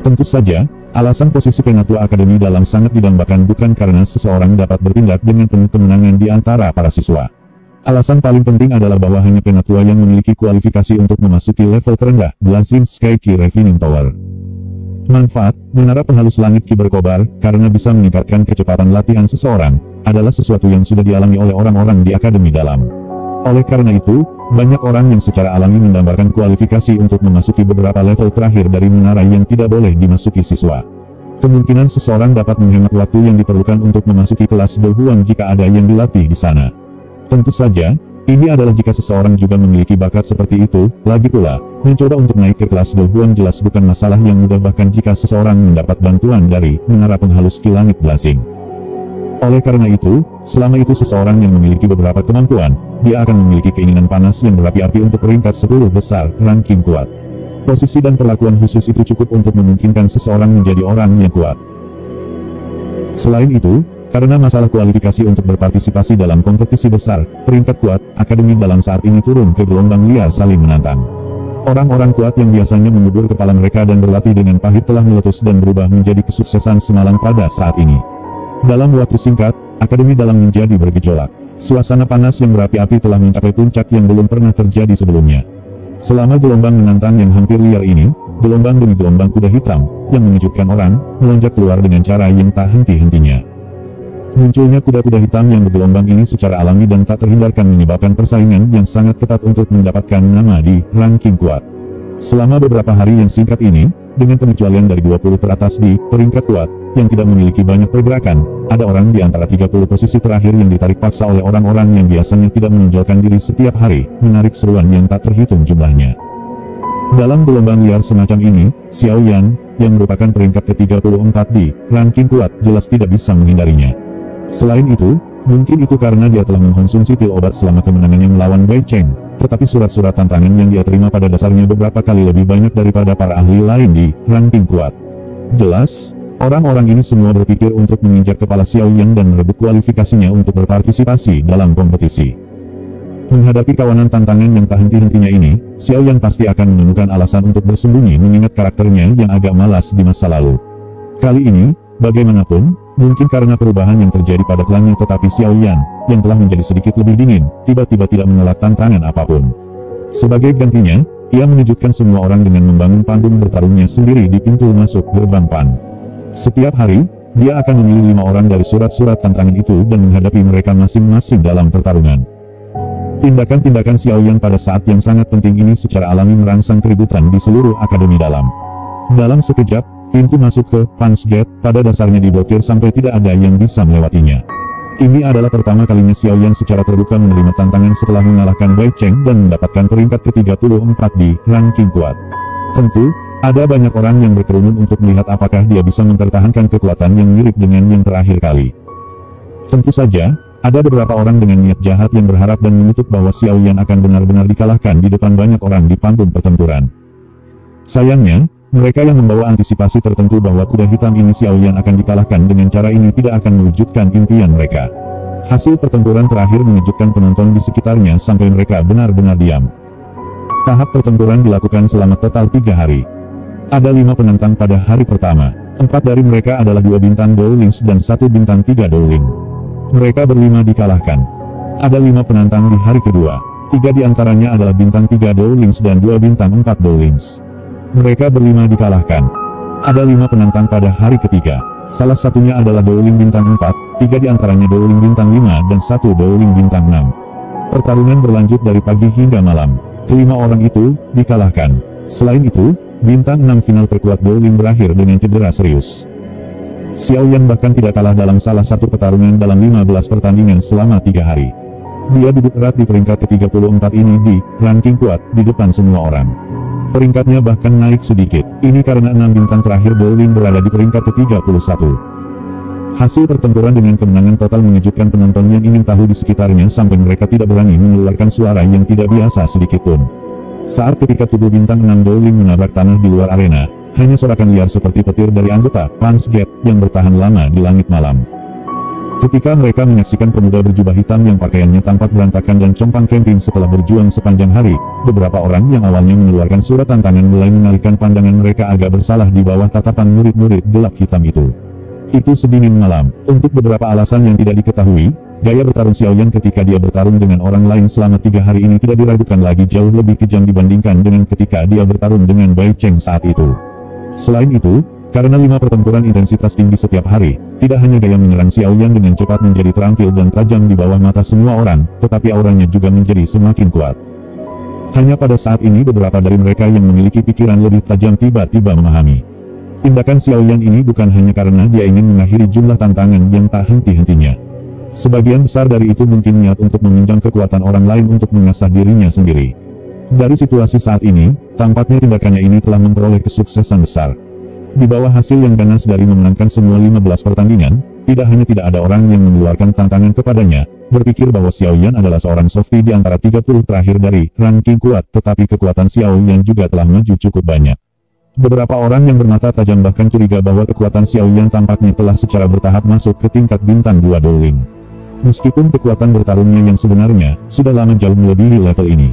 Tentu saja, alasan posisi penatua Akademi Dalam sangat didambakan bukan karena seseorang dapat bertindak dengan penuh kemenangan di antara para siswa. Alasan paling penting adalah bahwa hanya penatua yang memiliki kualifikasi untuk memasuki level terendah, Blazing Sky Key Refining Tower. Manfaat, menara penghalus langit Ki berkobar, karena bisa meningkatkan kecepatan latihan seseorang, adalah sesuatu yang sudah dialami oleh orang-orang di Akademi Dalam. Oleh karena itu, banyak orang yang secara alami mendambakan kualifikasi untuk memasuki beberapa level terakhir dari menara yang tidak boleh dimasuki siswa. Kemungkinan seseorang dapat menghemat waktu yang diperlukan untuk memasuki kelas De Huang jika ada yang dilatih di sana. Tentu saja, ini adalah jika seseorang juga memiliki bakat seperti itu. Lagi pula, mencoba untuk naik ke kelas De Huang jelas bukan masalah yang mudah bahkan jika seseorang mendapat bantuan dari menara penghalus Ki Langit Blazing. Oleh karena itu, selama itu seseorang yang memiliki beberapa kemampuan, dia akan memiliki keinginan panas yang berapi-api untuk peringkat 10 besar ranking kuat. Posisi dan perlakuan khusus itu cukup untuk memungkinkan seseorang menjadi orang yang kuat. Selain itu, karena masalah kualifikasi untuk berpartisipasi dalam kompetisi besar peringkat kuat, Akademi Dalam saat ini turun ke gelombang liar saling menantang. Orang-orang kuat yang biasanya mengubur kepala mereka dan berlatih dengan pahit telah meletus dan berubah menjadi kesuksesan semalam pada saat ini. Dalam waktu singkat, Akademi Dalam menjadi bergejolak. Suasana panas yang berapi-api telah mencapai puncak yang belum pernah terjadi sebelumnya. Selama gelombang menantang yang hampir liar ini, gelombang demi gelombang kuda hitam, yang mengejutkan orang, melonjak keluar dengan cara yang tak henti-hentinya. Munculnya kuda-kuda hitam yang bergelombang ini secara alami dan tak terhindarkan menyebabkan persaingan yang sangat ketat untuk mendapatkan nama di ranking kuat. Selama beberapa hari yang singkat ini, dengan pengecualian dari 20 teratas di peringkat kuat, yang tidak memiliki banyak pergerakan, ada orang di antara 30 posisi terakhir yang ditarik paksa oleh orang-orang yang biasanya tidak menonjolkan diri setiap hari, menarik seruan yang tak terhitung jumlahnya. Dalam gelombang liar semacam ini, Xiao Yan, yang merupakan peringkat ke-34 di ranking kuat, jelas tidak bisa menghindarinya. Selain itu, mungkin itu karena dia telah mengkonsumsi pil obat selama kemenangannya melawan Bai Cheng, tetapi surat-surat tantangan yang dia terima pada dasarnya beberapa kali lebih banyak daripada para ahli lain di ranking kuat. Jelas, orang-orang ini semua berpikir untuk menginjak kepala Xiao Yan dan merebut kualifikasinya untuk berpartisipasi dalam kompetisi. Menghadapi kawanan tantangan yang tak henti-hentinya ini, Xiao Yan pasti akan menemukan alasan untuk bersembunyi mengingat karakternya yang agak malas di masa lalu. Kali ini, bagaimanapun, mungkin karena perubahan yang terjadi pada klannya tetapi Xiao Yan, yang telah menjadi sedikit lebih dingin, tiba-tiba tidak menolak tantangan apapun. Sebagai gantinya, ia mengejutkan semua orang dengan membangun panggung bertarungnya sendiri di pintu masuk gerbang PAN. Setiap hari, dia akan memilih 5 orang dari surat-surat tantangan itu dan menghadapi mereka masing-masing dalam pertarungan. Tindakan-tindakan Xiao Yan pada saat yang sangat penting ini secara alami merangsang keributan di seluruh Akademi Dalam. Dalam sekejap, pintu masuk ke Punch Gate pada dasarnya diblokir sampai tidak ada yang bisa melewatinya. Ini adalah pertama kalinya Xiao Yan secara terbuka menerima tantangan setelah mengalahkan Bai Cheng dan mendapatkan peringkat ke-34 di ranking kuat. Tentu, ada banyak orang yang berkerumun untuk melihat apakah dia bisa mempertahankan kekuatan yang mirip dengan yang terakhir kali. Tentu saja, ada beberapa orang dengan niat jahat yang berharap dan menutup bahwa Xiao Yan akan benar-benar dikalahkan di depan banyak orang di panggung pertempuran. Sayangnya, mereka yang membawa antisipasi tertentu bahwa kuda hitam ini Xiaoyan akan dikalahkan dengan cara ini tidak akan mewujudkan impian mereka. Hasil pertempuran terakhir mengejutkan penonton di sekitarnya sampai mereka benar-benar diam. Tahap pertempuran dilakukan selama total 3 hari. Ada 5 penantang pada hari pertama. 4 dari mereka adalah 2 bintang Dowlings dan 1 bintang 3 Dowling. Mereka berlima dikalahkan. Ada 5 penantang di hari kedua. 3 diantaranya adalah bintang 3 Dowlings dan 2 bintang 4 Dowlings. Mereka berlima dikalahkan. Ada 5 penantang pada hari ketiga. Salah satunya adalah Dowling bintang 4, 3 diantaranya Dowling bintang 5 dan 1 Dowling bintang 6. Pertarungan berlanjut dari pagi hingga malam. Kelima orang itu dikalahkan. Selain itu, bintang 6 final terkuat Dowling berakhir dengan cedera serius. Xiaoyan bahkan tidak kalah dalam salah satu pertarungan dalam 15 pertandingan selama 3 hari. Dia duduk erat di peringkat ke-34 ini di ranking kuat di depan semua orang. Peringkatnya bahkan naik sedikit. Ini karena 6 bintang terakhir Dowling berada di peringkat ke-31. Hasil pertempuran dengan kemenangan total mengejutkan penonton yang ingin tahu di sekitarnya sampai mereka tidak berani mengeluarkan suara yang tidak biasa sedikitpun. Saat ketika tubuh bintang 6 Dowling menabrak tanah di luar arena, hanya sorakan liar seperti petir dari anggota Punch Gate yang bertahan lama di langit malam. Ketika mereka menyaksikan pemuda berjubah hitam yang pakaiannya tampak berantakan dan compang camping setelah berjuang sepanjang hari, beberapa orang yang awalnya mengeluarkan surat tantangan mulai mengalihkan pandangan mereka agak bersalah di bawah tatapan murid-murid gelap hitam itu. Itu sedingin malam. Untuk beberapa alasan yang tidak diketahui, gaya bertarung Xiaoyan ketika dia bertarung dengan orang lain selama 3 hari ini tidak diragukan lagi jauh lebih kejam dibandingkan dengan ketika dia bertarung dengan Bai Cheng saat itu. Selain itu, karena 5 pertempuran intensitas tinggi setiap hari, tidak hanya gaya menyerang Xiaoyan dengan cepat menjadi terampil dan tajam di bawah mata semua orang, tetapi auranya juga menjadi semakin kuat. Hanya pada saat ini beberapa dari mereka yang memiliki pikiran lebih tajam tiba-tiba memahami. Tindakan Xiaoyan ini bukan hanya karena dia ingin mengakhiri jumlah tantangan yang tak henti-hentinya. Sebagian besar dari itu mungkin niat untuk meminjam kekuatan orang lain untuk mengasah dirinya sendiri. Dari situasi saat ini, tampaknya tindakannya ini telah memperoleh kesuksesan besar. Di bawah hasil yang ganas dari memenangkan semua 15 pertandingan, tidak hanya tidak ada orang yang mengeluarkan tantangan kepadanya, berpikir bahwa Xiaoyan adalah seorang softie di antara 30 terakhir dari ranking kuat, tetapi kekuatan Xiaoyan juga telah maju cukup banyak. Beberapa orang yang bermata tajam bahkan curiga bahwa kekuatan Xiaoyan tampaknya telah secara bertahap masuk ke tingkat bintang 2 Dowling. Meskipun kekuatan bertarungnya yang sebenarnya sudah lama jauh melebihi level ini.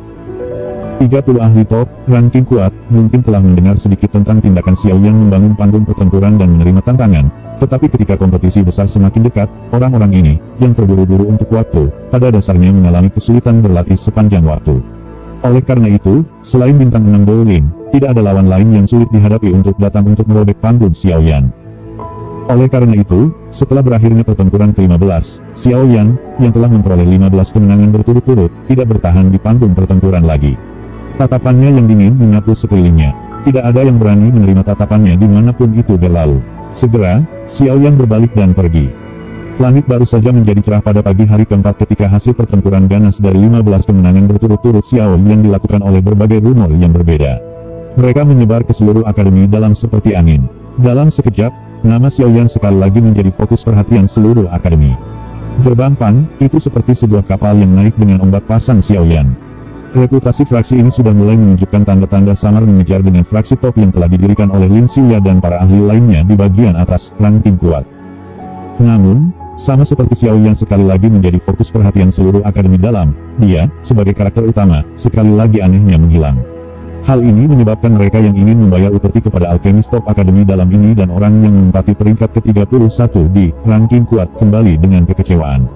30 ahli top, ranking kuat, mungkin telah mendengar sedikit tentang tindakan Xiaoyan membangun panggung pertempuran dan menerima tantangan, tetapi ketika kompetisi besar semakin dekat, orang-orang ini, yang terburu-buru untuk waktu, pada dasarnya mengalami kesulitan berlatih sepanjang waktu. Oleh karena itu, selain bintang 6 Dowling, tidak ada lawan lain yang sulit dihadapi untuk datang untuk merobek panggung Xiaoyan. Oleh karena itu, setelah berakhirnya pertempuran ke-15, Xiaoyan, yang telah memperoleh 15 kemenangan berturut-turut, tidak bertahan di panggung pertempuran lagi. Tatapannya yang dingin menyapu sekelilingnya. Tidak ada yang berani menerima tatapannya dimanapun itu berlalu. Segera, Xiaoyan berbalik dan pergi. Langit baru saja menjadi cerah pada pagi hari keempat ketika hasil pertempuran ganas dari 15 kemenangan berturut-turut Xiaoyan dilakukan oleh berbagai rumor yang berbeda. Mereka menyebar ke seluruh akademi dalam seperti angin. Dalam sekejap, nama Xiaoyan sekali lagi menjadi fokus perhatian seluruh akademi. Gerbang Pan, itu seperti sebuah kapal yang naik dengan ombak pasang Xiaoyan. Reputasi fraksi ini sudah mulai menunjukkan tanda-tanda samar mengejar dengan fraksi top yang telah didirikan oleh Lin Xiuya dan para ahli lainnya di bagian atas ranking kuat. Namun, sama seperti Xiaoyan sekali lagi menjadi fokus perhatian seluruh akademi dalam, dia, sebagai karakter utama, sekali lagi anehnya menghilang. Hal ini menyebabkan mereka yang ingin membayar upeti kepada alkemis top akademi dalam ini dan orang yang menempati peringkat ke-31 di ranking kuat kembali dengan kekecewaan.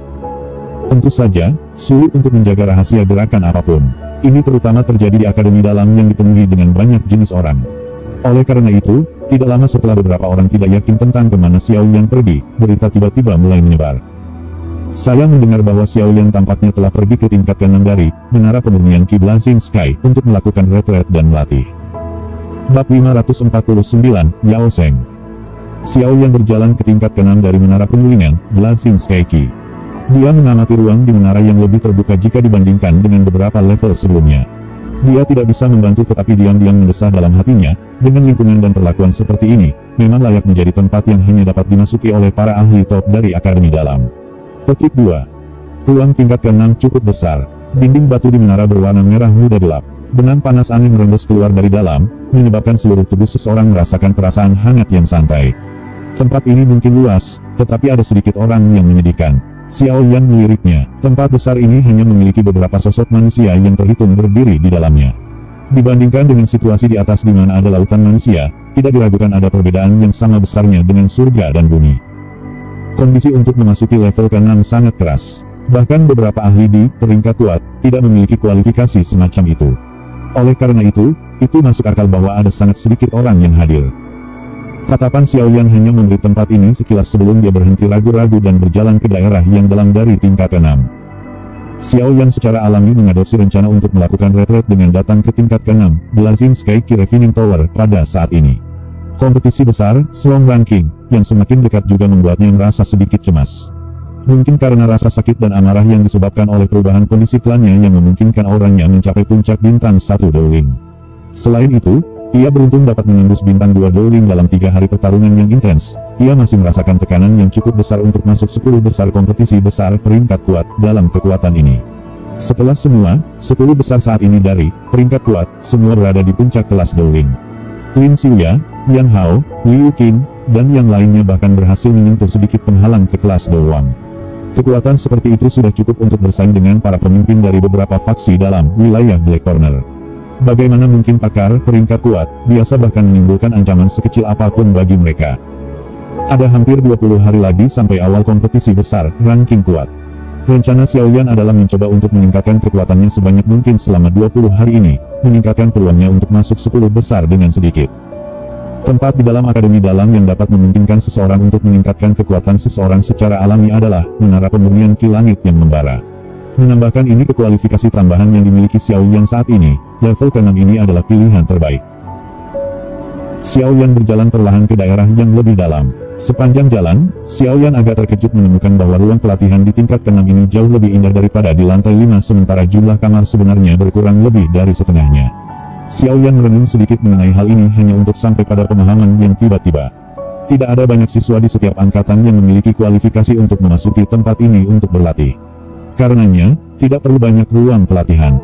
Tentu saja, sulit untuk menjaga rahasia gerakan apapun. Ini terutama terjadi di akademi dalam yang dipenuhi dengan banyak jenis orang. Oleh karena itu, tidak lama setelah beberapa orang tidak yakin tentang kemana Xiaoyan pergi, berita tiba-tiba mulai menyebar. Saya mendengar bahwa Xiaoyan tampaknya telah pergi ke tingkat ke-6 dari Menara Pemurnian Qi Blazing Sky untuk melakukan retret dan melatih. Bab 549, Yao Sheng. Xiaoyan berjalan ke tingkat ke-6 dari Menara Penyulingan, Blazing Sky Qi. Dia mengamati ruang di menara yang lebih terbuka jika dibandingkan dengan beberapa level sebelumnya. Dia tidak bisa membantu tetapi diam-diam mendesah dalam hatinya, dengan lingkungan dan perlakuan seperti ini, memang layak menjadi tempat yang hanya dapat dimasuki oleh para ahli top dari akademi dalam. Petik 2. Ruang tingkat ke-6 cukup besar. Dinding batu di menara berwarna merah muda gelap. Benang panas aneh merembes keluar dari dalam, menyebabkan seluruh tubuh seseorang merasakan perasaan hangat yang santai. Tempat ini mungkin luas, tetapi ada sedikit orang yang menyedihkan. Xiao Yan meliriknya. Tempat besar ini hanya memiliki beberapa sosok manusia yang terhitung berdiri di dalamnya. Dibandingkan dengan situasi di atas di mana ada lautan manusia, tidak diragukan ada perbedaan yang sama besarnya dengan surga dan bumi. Kondisi untuk memasuki level ke-6 sangat keras. Bahkan beberapa ahli di peringkat kuat tidak memiliki kualifikasi semacam itu. Oleh karena itu masuk akal bahwa ada sangat sedikit orang yang hadir. Tatapan Xiao Yan hanya memberi tempat ini sekilas sebelum dia berhenti ragu-ragu dan berjalan ke daerah yang dalam dari tingkat ke-6. Xiao Yan secara alami mengadopsi rencana untuk melakukan retret dengan datang ke tingkat ke-6, Blazing Sky Key Refining Tower pada saat ini. Kompetisi besar, Strong Ranking, yang semakin dekat juga membuatnya merasa sedikit cemas. Mungkin karena rasa sakit dan amarah yang disebabkan oleh perubahan kondisi klannya yang memungkinkan orangnya mencapai puncak bintang 1 Dowling. Selain itu, ia beruntung dapat menembus bintang 2 Dowling dalam 3 hari pertarungan yang intens. Ia masih merasakan tekanan yang cukup besar untuk masuk 10 besar kompetisi besar peringkat kuat dalam kekuatan ini. Setelah semua, 10 besar saat ini dari peringkat kuat, semua berada di puncak kelas Dowling. Lin Xiuya, Yan Hao, Liu Qin, dan yang lainnya bahkan berhasil menyentuh sedikit penghalang ke kelas Dowang. Kekuatan seperti itu sudah cukup untuk bersaing dengan para pemimpin dari beberapa faksi dalam wilayah Black Corner. Bagaimana mungkin pakar peringkat kuat, biasa bahkan menimbulkan ancaman sekecil apapun bagi mereka. Ada hampir 20 hari lagi sampai awal kompetisi besar, ranking kuat. Rencana Xiao Yan adalah mencoba untuk meningkatkan kekuatannya sebanyak mungkin selama 20 hari ini, meningkatkan peluangnya untuk masuk 10 besar dengan sedikit. Tempat di dalam akademi dalam yang dapat memungkinkan seseorang untuk meningkatkan kekuatan seseorang secara alami adalah menara pemurnian Ki Langit yang membara. Menambahkan ini ke kualifikasi tambahan yang dimiliki Xiao Yan saat ini, level ke-6 ini adalah pilihan terbaik. Xiao Yan berjalan perlahan ke daerah yang lebih dalam. Sepanjang jalan, Xiao Yan agak terkejut menemukan bahwa ruang pelatihan di tingkat ke-6 ini jauh lebih indah daripada di lantai 5 sementara jumlah kamar sebenarnya berkurang lebih dari setengahnya. Xiao Yan merenung sedikit mengenai hal ini hanya untuk sampai pada pemahaman yang tiba-tiba. Tidak ada banyak siswa di setiap angkatan yang memiliki kualifikasi untuk memasuki tempat ini untuk berlatih. Karenanya, tidak perlu banyak ruang pelatihan.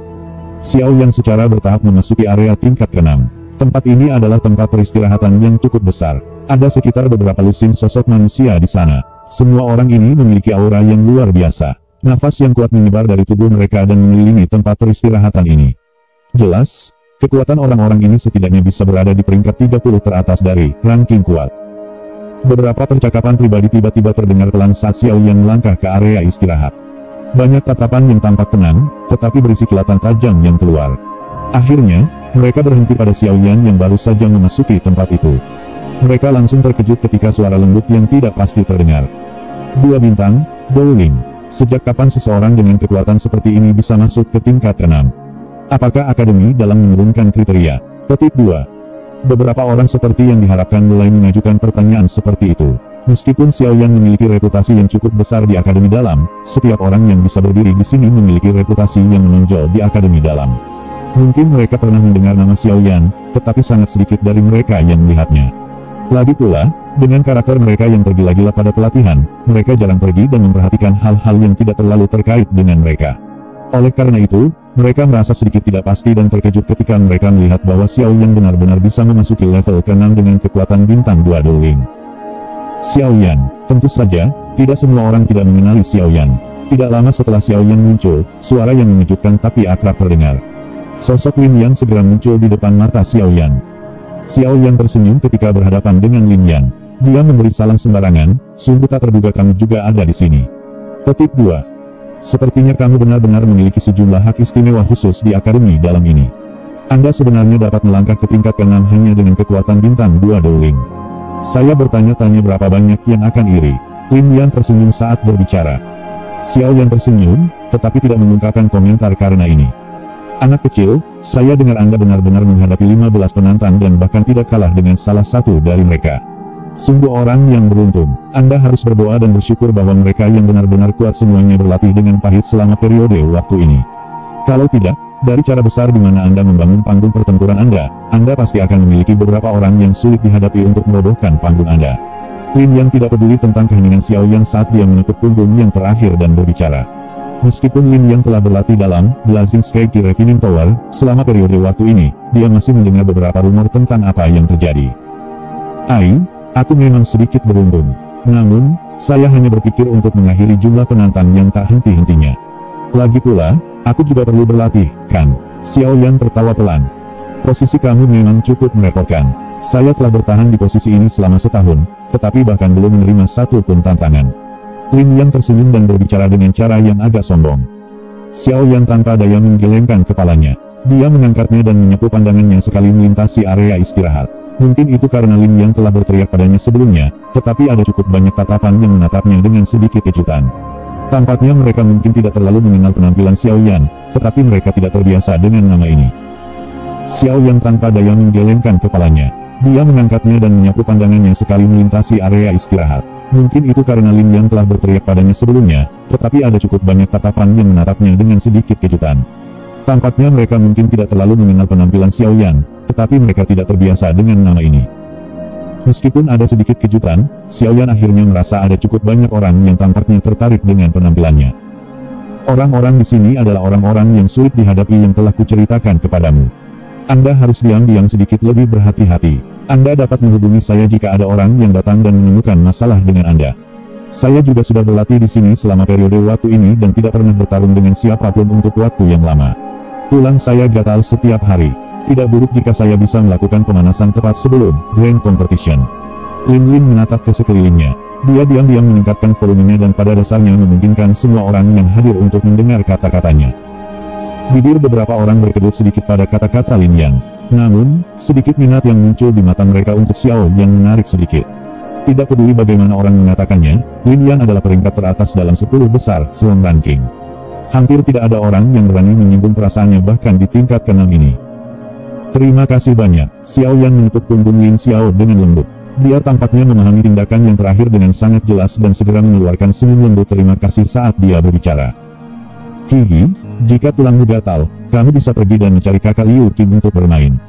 Xiao Yan secara bertahap memasuki area tingkat ke-6. Tempat ini adalah tempat peristirahatan yang cukup besar. Ada sekitar beberapa lusin sosok manusia di sana. Semua orang ini memiliki aura yang luar biasa. Nafas yang kuat menyebar dari tubuh mereka dan mengelilingi tempat peristirahatan ini. Jelas, kekuatan orang-orang ini setidaknya bisa berada di peringkat 30 teratas dari ranking kuat. Beberapa percakapan pribadi tiba-tiba terdengar pelan saat Xiao Yan melangkah ke area istirahat. Banyak tatapan yang tampak tenang, tetapi berisi kilatan tajam yang keluar. Akhirnya, mereka berhenti pada Xiao Yan yang baru saja memasuki tempat itu. Mereka langsung terkejut ketika suara lembut yang tidak pasti terdengar. 2 bintang, Dowling. Sejak kapan seseorang dengan kekuatan seperti ini bisa masuk ke tingkat ke-6? Apakah akademi dalam menurunkan kriteria? Petik 2. Beberapa orang seperti yang diharapkan mulai mengajukan pertanyaan seperti itu. Meskipun Xiao Yan memiliki reputasi yang cukup besar di akademi dalam, setiap orang yang bisa berdiri di sini memiliki reputasi yang menonjol di akademi dalam. Mungkin mereka pernah mendengar nama Xiao Yan, tetapi sangat sedikit dari mereka yang melihatnya. Lagi pula, dengan karakter mereka yang tergila-gila pada pelatihan, mereka jarang pergi dan memperhatikan hal-hal yang tidak terlalu terkait dengan mereka. Oleh karena itu, mereka merasa sedikit tidak pasti dan terkejut ketika mereka melihat bahwa Xiao Yan benar-benar bisa memasuki level ke-6 dengan kekuatan bintang 2 Dowling. Xiao Yan, tentu saja, tidak semua orang tidak mengenali Xiao Yan. Tidak lama setelah Xiao Yan muncul, suara yang mengejutkan tapi akrab terdengar. Sosok Lin Yan segera muncul di depan mata Xiao Yan. Xiao Yan tersenyum ketika berhadapan dengan Lin Yan. Dia memberi salam sembarangan, sungguh tak terduga kamu juga ada di sini. Petik 2. Sepertinya kamu benar-benar memiliki sejumlah hak istimewa khusus di akademi dalam ini. Anda sebenarnya dapat melangkah ke tingkat ke-6 hanya dengan kekuatan bintang 2 Dowling. Saya bertanya-tanya berapa banyak yang akan iri. Lin Yan tersenyum saat berbicara. Xiao Yan tersenyum, tetapi tidak mengungkapkan komentar karena ini. Anak kecil, saya dengar Anda benar-benar menghadapi 15 penantang dan bahkan tidak kalah dengan salah satu dari mereka. Sungguh orang yang beruntung. Anda harus berdoa dan bersyukur bahwa mereka yang benar-benar kuat semuanya berlatih dengan pahit selama periode waktu ini. Kalau tidak, dari cara besar di mana Anda membangun panggung pertempuran Anda pasti akan memiliki beberapa orang yang sulit dihadapi untuk merobohkan panggung Anda. Lin Yan tidak peduli tentang keheningan Xiao Yan saat dia menepuk punggung yang terakhir dan berbicara. Meskipun Lin Yan telah berlatih dalam Blazing Sky Refining Tower, selama periode waktu ini, dia masih mendengar beberapa rumor tentang apa yang terjadi. Aku memang sedikit beruntung. Namun, saya hanya berpikir untuk mengakhiri jumlah penantang yang tak henti-hentinya. Lagi pula, aku juga perlu berlatih, kan? Xiao Yan tertawa pelan. Posisi kamu memang cukup merepotkan. Saya telah bertahan di posisi ini selama setahun, tetapi bahkan belum menerima satu pun tantangan. Lin Yan tersenyum dan berbicara dengan cara yang agak sombong. Xiao Yan tanpa daya menggelengkan kepalanya. Dia mengangkatnya dan menyapu pandangannya sekali melintasi area istirahat. Mungkin itu karena Lin Yan telah berteriak padanya sebelumnya, tetapi ada cukup banyak tatapan yang menatapnya dengan sedikit kejutan. Tampaknya mereka mungkin tidak terlalu mengenal penampilan Xiao Yan, tetapi mereka tidak terbiasa dengan nama ini. Xiao Yan tanpa daya menggelengkan kepalanya. Dia mengangkatnya dan menyapu pandangannya sekali melintasi area istirahat. Mungkin itu karena Lin Yan telah berteriak padanya sebelumnya, tetapi ada cukup banyak tatapan yang menatapnya dengan sedikit kejutan. Tampaknya mereka mungkin tidak terlalu mengenal penampilan Xiao Yan, tetapi mereka tidak terbiasa dengan nama ini. Meskipun ada sedikit kejutan, Xiao Yan akhirnya merasa ada cukup banyak orang yang tampaknya tertarik dengan penampilannya. Orang-orang di sini adalah orang-orang yang sulit dihadapi yang telah kuceritakan kepadamu. Anda harus diam-diam sedikit lebih berhati-hati. Anda dapat menghubungi saya jika ada orang yang datang dan menemukan masalah dengan Anda. Saya juga sudah berlatih di sini selama periode waktu ini dan tidak pernah bertarung dengan siapapun untuk waktu yang lama. Tulang saya gatal setiap hari. Tidak buruk jika saya bisa melakukan pemanasan tepat sebelum Grand Competition. Lin Lin menatap ke sekelilingnya. Dia diam-diam meningkatkan volumenya dan pada dasarnya memungkinkan semua orang yang hadir untuk mendengar kata-katanya. Bibir beberapa orang berkedut sedikit pada kata-kata Lin Yan. Namun, sedikit minat yang muncul di mata mereka untuk Xiao yang menarik sedikit. Tidak peduli bagaimana orang mengatakannya, Lin Yan adalah peringkat teratas dalam 10 besar Slam Ranking. Hampir tidak ada orang yang berani menyinggung perasaannya bahkan di tingkat ke-6 ini. Terima kasih banyak. Xiao Yan menepuk punggung Lin Xiao dengan lembut. Dia tampaknya memahami tindakan yang terakhir dengan sangat jelas dan segera mengeluarkan senyum lembut terima kasih saat dia berbicara. Hihi, jika tulangmu gatal, kamu bisa pergi dan mencari kakak Liu Qing untuk bermain.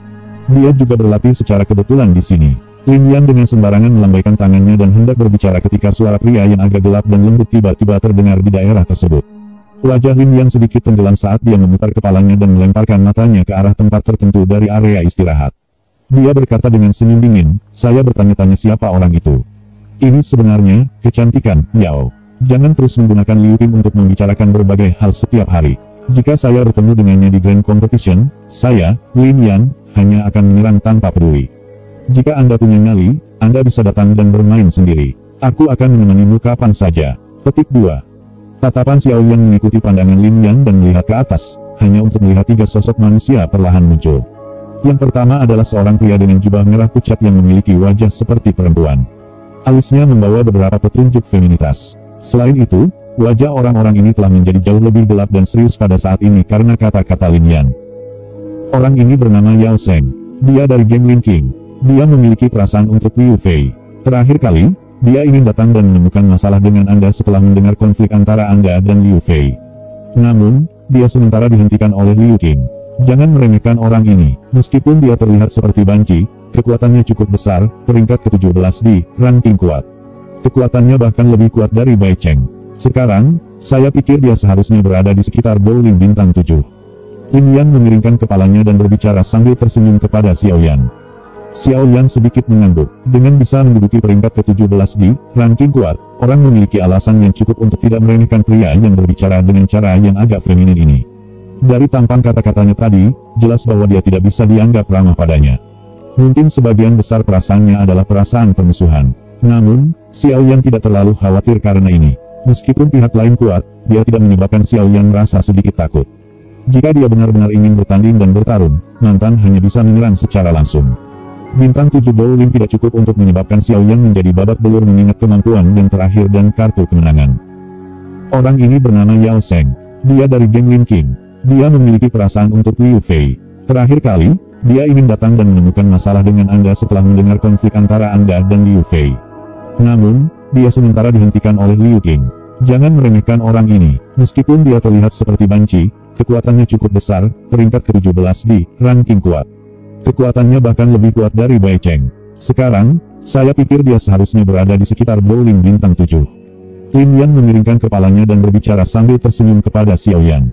Dia juga berlatih secara kebetulan di sini. Lin Yan dengan sembarangan melambaikan tangannya dan hendak berbicara ketika suara pria yang agak gelap dan lembut tiba-tiba terdengar di daerah tersebut. Wajah Lin Yan sedikit tenggelam saat dia memutar kepalanya dan melemparkan matanya ke arah tempat tertentu dari area istirahat. Dia berkata dengan senyum dingin, saya bertanya-tanya siapa orang itu. Ini sebenarnya, kecantikan, Yao. Jangan terus menggunakan Liu Qing untuk membicarakan berbagai hal setiap hari. Jika saya bertemu dengannya di Grand Competition, saya, Lin Yan, hanya akan menyerang tanpa peduli. Jika Anda punya nyali, Anda bisa datang dan bermain sendiri. Aku akan menemanimu kapan saja. Petik 2. Tatapan Xiao Yan mengikuti pandangan Lin Yan dan melihat ke atas, hanya untuk melihat 3 sosok manusia perlahan muncul. Yang pertama adalah seorang pria dengan jubah merah pucat yang memiliki wajah seperti perempuan. Alisnya membawa beberapa petunjuk feminitas. Selain itu, wajah orang-orang ini telah menjadi jauh lebih gelap dan serius pada saat ini karena kata-kata Lin Yan. Orang ini bernama Yao Sheng. Dia dari geng Lin King. Dia memiliki perasaan untuk Liu Fei. Terakhir kali, dia ingin datang dan menemukan masalah dengan Anda setelah mendengar konflik antara Anda dan Liu Fei. Namun, dia sementara dihentikan oleh Liu Qing. Jangan meremehkan orang ini. Meskipun dia terlihat seperti banci, kekuatannya cukup besar, peringkat ke-17 di ranking kuat. Kekuatannya bahkan lebih kuat dari Bai Cheng. Sekarang, saya pikir dia seharusnya berada di sekitar bowling bintang 7. Lin Yan memiringkan kepalanya dan berbicara sambil tersenyum kepada Xiao Yan. Xiao Yan sedikit mengangguk. Dengan bisa menduduki peringkat ke-17 di ranking kuat, orang memiliki alasan yang cukup untuk tidak meremehkan pria yang berbicara dengan cara yang agak feminin ini. Dari tampang kata-katanya tadi, jelas bahwa dia tidak bisa dianggap ramah padanya. Mungkin sebagian besar perasaannya adalah perasaan permusuhan. Namun, Xiao Yan tidak terlalu khawatir karena ini. Meskipun pihak lain kuat, dia tidak menyebabkan Xiao Yan merasa sedikit takut. Jika dia benar-benar ingin bertanding dan bertarung, mantan hanya bisa menyerang secara langsung. Bintang 7 bowling tidak cukup untuk menyebabkan Xiao Yan menjadi babak belur mengingat kemampuan yang terakhir dan kartu kemenangan. Orang ini bernama Yao Sheng. Dia dari geng Lin King. Dia memiliki perasaan untuk Liu Fei. Terakhir kali, dia ingin datang dan menemukan masalah dengan Anda setelah mendengar konflik antara Anda dan Liu Fei. Namun, dia sementara dihentikan oleh Liu Qing. Jangan meremehkan orang ini. Meskipun dia terlihat seperti banci, kekuatannya cukup besar, peringkat ke-17 di ranking kuat. Kekuatannya bahkan lebih kuat dari Bai Cheng. Sekarang, saya pikir dia seharusnya berada di sekitar bowling bintang 7. Lin Yan memiringkan kepalanya dan berbicara sambil tersenyum kepada Xiao Yan.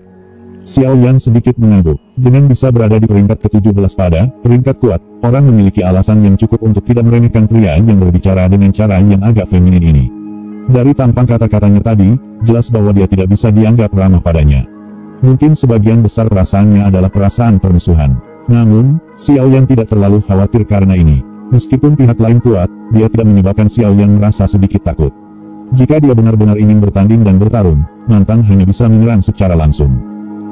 Xiao Yan sedikit mengangguk. Dengan bisa berada di peringkat ke-17 pada peringkat kuat, orang memiliki alasan yang cukup untuk tidak meremehkan pria yang berbicara dengan cara yang agak feminin ini. Dari tampang kata-katanya tadi, jelas bahwa dia tidak bisa dianggap ramah padanya. Mungkin sebagian besar perasaannya adalah perasaan permusuhan. Namun, Xiao Yan tidak terlalu khawatir karena ini. Meskipun pihak lain kuat, dia tidak menyebabkan Xiao Yan merasa sedikit takut. Jika dia benar-benar ingin bertanding dan bertarung, mantan hanya bisa menyerang secara langsung.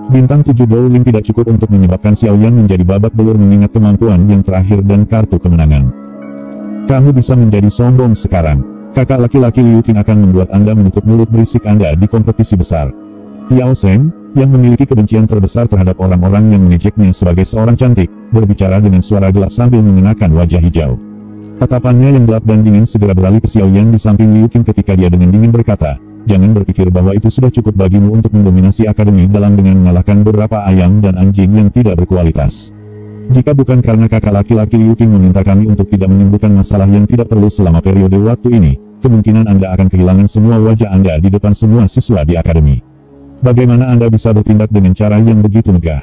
Bintang 7 Dowling tidak cukup untuk menyebabkan Xiao Yan menjadi babak belur mengingat kemampuan yang terakhir dan kartu kemenangan. Kamu bisa menjadi sombong sekarang. Kakak laki-laki Liu Qin akan membuat Anda menutup mulut berisik Anda di kompetisi besar. Yao Sheng, yang memiliki kebencian terbesar terhadap orang-orang yang mengejeknya sebagai seorang cantik, berbicara dengan suara gelap sambil mengenakan wajah hijau. Tatapannya yang gelap dan dingin segera beralih ke Xiao Yan di samping Liu Qin ketika dia dengan dingin berkata, "Jangan berpikir bahwa itu sudah cukup bagimu untuk mendominasi akademi dalam dengan mengalahkan beberapa ayam dan anjing yang tidak berkualitas. Jika bukan karena kakak laki-laki Liu Qin meminta kami untuk tidak menimbulkan masalah yang tidak perlu selama periode waktu ini, kemungkinan Anda akan kehilangan semua wajah Anda di depan semua siswa di akademi. Bagaimana Anda bisa bertindak dengan cara yang begitu megah?"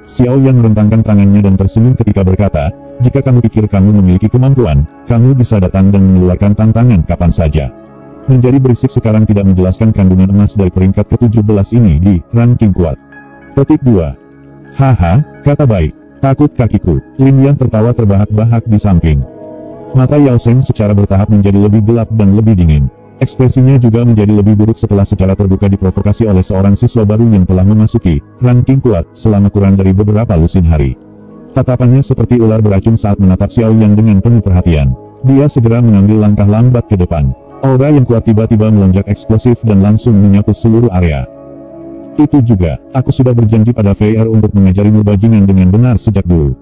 Xiao Yan merentangkan tangannya dan tersenyum ketika berkata, "Jika kamu pikir kamu memiliki kemampuan, kamu bisa datang dan mengeluarkan tantangan kapan saja. Menjadi berisik sekarang tidak menjelaskan kandungan emas dari peringkat ke-17 ini di ranking kuat." Petik 2. "Haha, kata baik. Takut kakiku." Lin Yan tertawa terbahak-bahak di samping. Mata Yao Sheng secara bertahap menjadi lebih gelap dan lebih dingin. Ekspresinya juga menjadi lebih buruk setelah secara terbuka diprovokasi oleh seorang siswa baru yang telah memasuki ranking kuat selama kurang dari beberapa lusin hari. Tatapannya seperti ular beracun saat menatap Xiao Yan dengan penuh perhatian. Dia segera mengambil langkah lambat ke depan. Aura yang kuat tiba-tiba melonjak eksplosif dan langsung menyapu seluruh area. "Itu juga, aku sudah berjanji pada VR untuk mengajarimu bajingan dengan benar sejak dulu.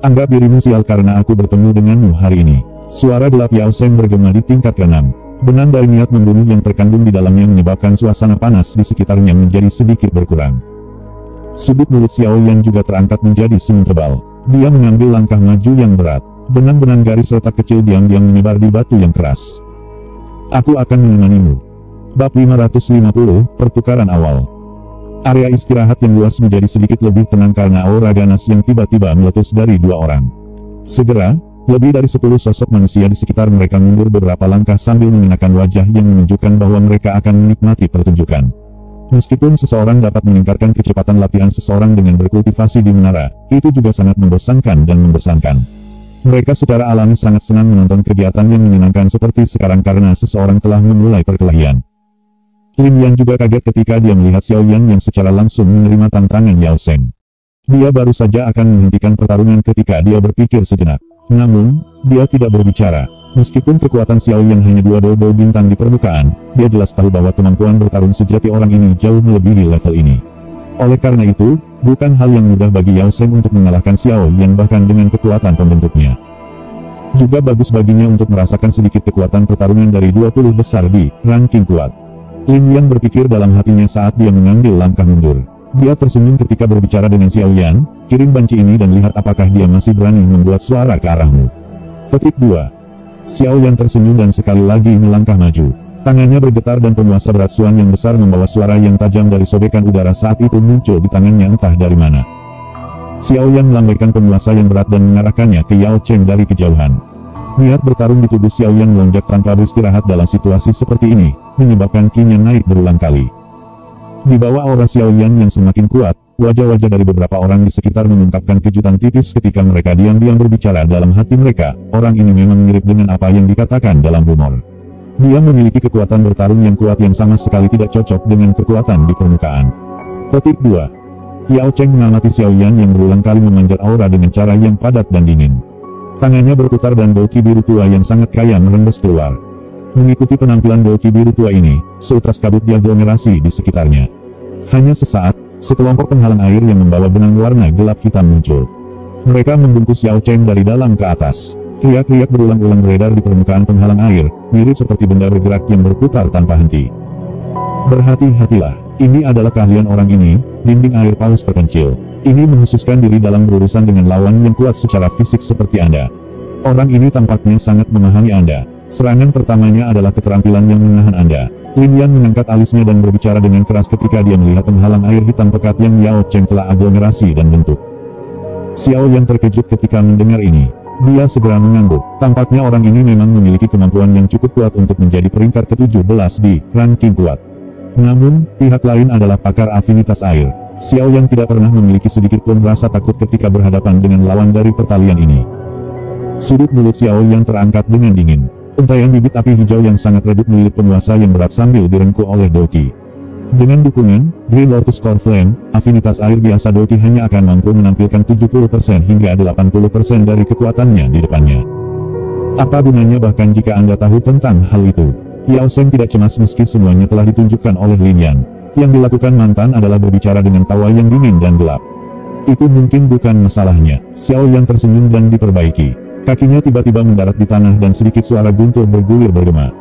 Anggap dirimu sial karena aku bertemu denganmu hari ini." Suara gelap Yao Sheng bergema di tingkat ke-6. Benang dari niat membunuh yang terkandung di dalamnya menyebabkan suasana panas di sekitarnya menjadi sedikit berkurang. Sudut mulut Xiao Yan juga terangkat menjadi senyum tebal. Dia mengambil langkah maju yang berat. Benang-benang garis retak kecil diam-diam menyebar di batu yang keras. "Aku akan menemanimu." Bab 550, Pertukaran Awal. Area istirahat yang luas menjadi sedikit lebih tenang karena aura ganas yang tiba-tiba meletus dari dua orang. Segera, lebih dari 10 sosok manusia di sekitar mereka mundur beberapa langkah sambil mengenakan wajah yang menunjukkan bahwa mereka akan menikmati pertunjukan. Meskipun seseorang dapat meningkatkan kecepatan latihan seseorang dengan berkultivasi di menara, itu juga sangat membosankan dan membosankan. Mereka secara alami sangat senang menonton kegiatan yang menyenangkan seperti sekarang karena seseorang telah memulai perkelahian. Lin Yan juga kaget ketika dia melihat Xiao Yan yang secara langsung menerima tantangan Yao Sheng. Dia baru saja akan menghentikan pertarungan ketika dia berpikir sejenak. Namun, dia tidak berbicara. Meskipun kekuatan Xiao Yan hanya 2 dodo bintang di permukaan, dia jelas tahu bahwa kemampuan bertarung sejati orang ini jauh melebihi level ini. Oleh karena itu, bukan hal yang mudah bagi Yao Sheng untuk mengalahkan Xiao Yan bahkan dengan kekuatan pembentuknya. Juga bagus baginya untuk merasakan sedikit kekuatan pertarungan dari 20 besar di ranking kuat. Lin Yan berpikir dalam hatinya saat dia mengambil langkah mundur. Dia tersenyum ketika berbicara dengan Xiao Yan, "Kirim banci ini dan lihat apakah dia masih berani membuat suara ke arahmu." Petik 2. Xiao Yan tersenyum dan sekali lagi melangkah maju. Tangannya bergetar dan penguasa berat Suan yang besar membawa suara yang tajam dari sobekan udara saat itu muncul di tangannya entah dari mana. Xiao Yan melambaikan penguasa yang berat dan mengarahkannya ke Yao Cheng dari kejauhan. Niat bertarung di tubuh Xiao Yan melonjak tanpa beristirahat dalam situasi seperti ini, menyebabkan Qi-nya naik berulang kali. Di bawah aura Xiao Yan yang semakin kuat, wajah-wajah dari beberapa orang di sekitar mengungkapkan kejutan tipis ketika mereka diam-diam berbicara dalam hati mereka. Orang ini memang mirip dengan apa yang dikatakan dalam rumor. Dia memiliki kekuatan bertarung yang kuat yang sama sekali tidak cocok dengan kekuatan di permukaan. Petik 2. Yao Cheng mengamati Xiao Yan yang berulang kali memanjat aura dengan cara yang padat dan dingin. Tangannya berputar dan bau ki biru tua yang sangat kaya merembes keluar. Mengikuti penampilan bau ki biru tua ini, seutas kabut diaglomerasi di sekitarnya. Hanya sesaat, sekelompok penghalang air yang membawa benang warna gelap hitam muncul. Mereka membungkus Yao Cheng dari dalam ke atas. Riak-riak berulang-ulang beredar di permukaan penghalang air, mirip seperti benda bergerak yang berputar tanpa henti. Berhati-hatilah, ini adalah keahlian orang ini, dinding air paus terpencil. Ini menghususkan diri dalam berurusan dengan lawan yang kuat secara fisik seperti Anda. Orang ini tampaknya sangat memahami Anda. Serangan pertamanya adalah keterampilan yang menahan Anda. Lin Yan mengangkat alisnya dan berbicara dengan keras ketika dia melihat penghalang air hitam pekat yang Yao Cheng telah aglomerasi dan bentuk. Xiao Yan terkejut ketika mendengar ini. Dia segera mengangguk. Tampaknya orang ini memang memiliki kemampuan yang cukup kuat untuk menjadi peringkat ke-17 di ranking kuat. Namun, pihak lain adalah pakar afinitas air. Xiao Yan tidak pernah memiliki sedikit pun rasa takut ketika berhadapan dengan lawan dari pertalian ini. Sudut mulut Xiao Yan terangkat dengan dingin. Untaian bibit api hijau yang sangat redup melilit penguasa yang berat sambil direngkuh oleh Doki. Dengan dukungan Green Lotus Core Flame, afinitas air biasa Doki hanya akan mampu menampilkan 70% hingga 80% dari kekuatannya di depannya. Apa gunanya bahkan jika Anda tahu tentang hal itu? Yao Sheng tidak cemas meski semuanya telah ditunjukkan oleh Lin Yan. Yang dilakukan mantan adalah berbicara dengan tawa yang dingin dan gelap. Itu mungkin bukan masalahnya. Xiao Yan tersenyum dan diperbaiki. Kakinya tiba-tiba mendarat di tanah dan sedikit suara guntur bergulir bergema.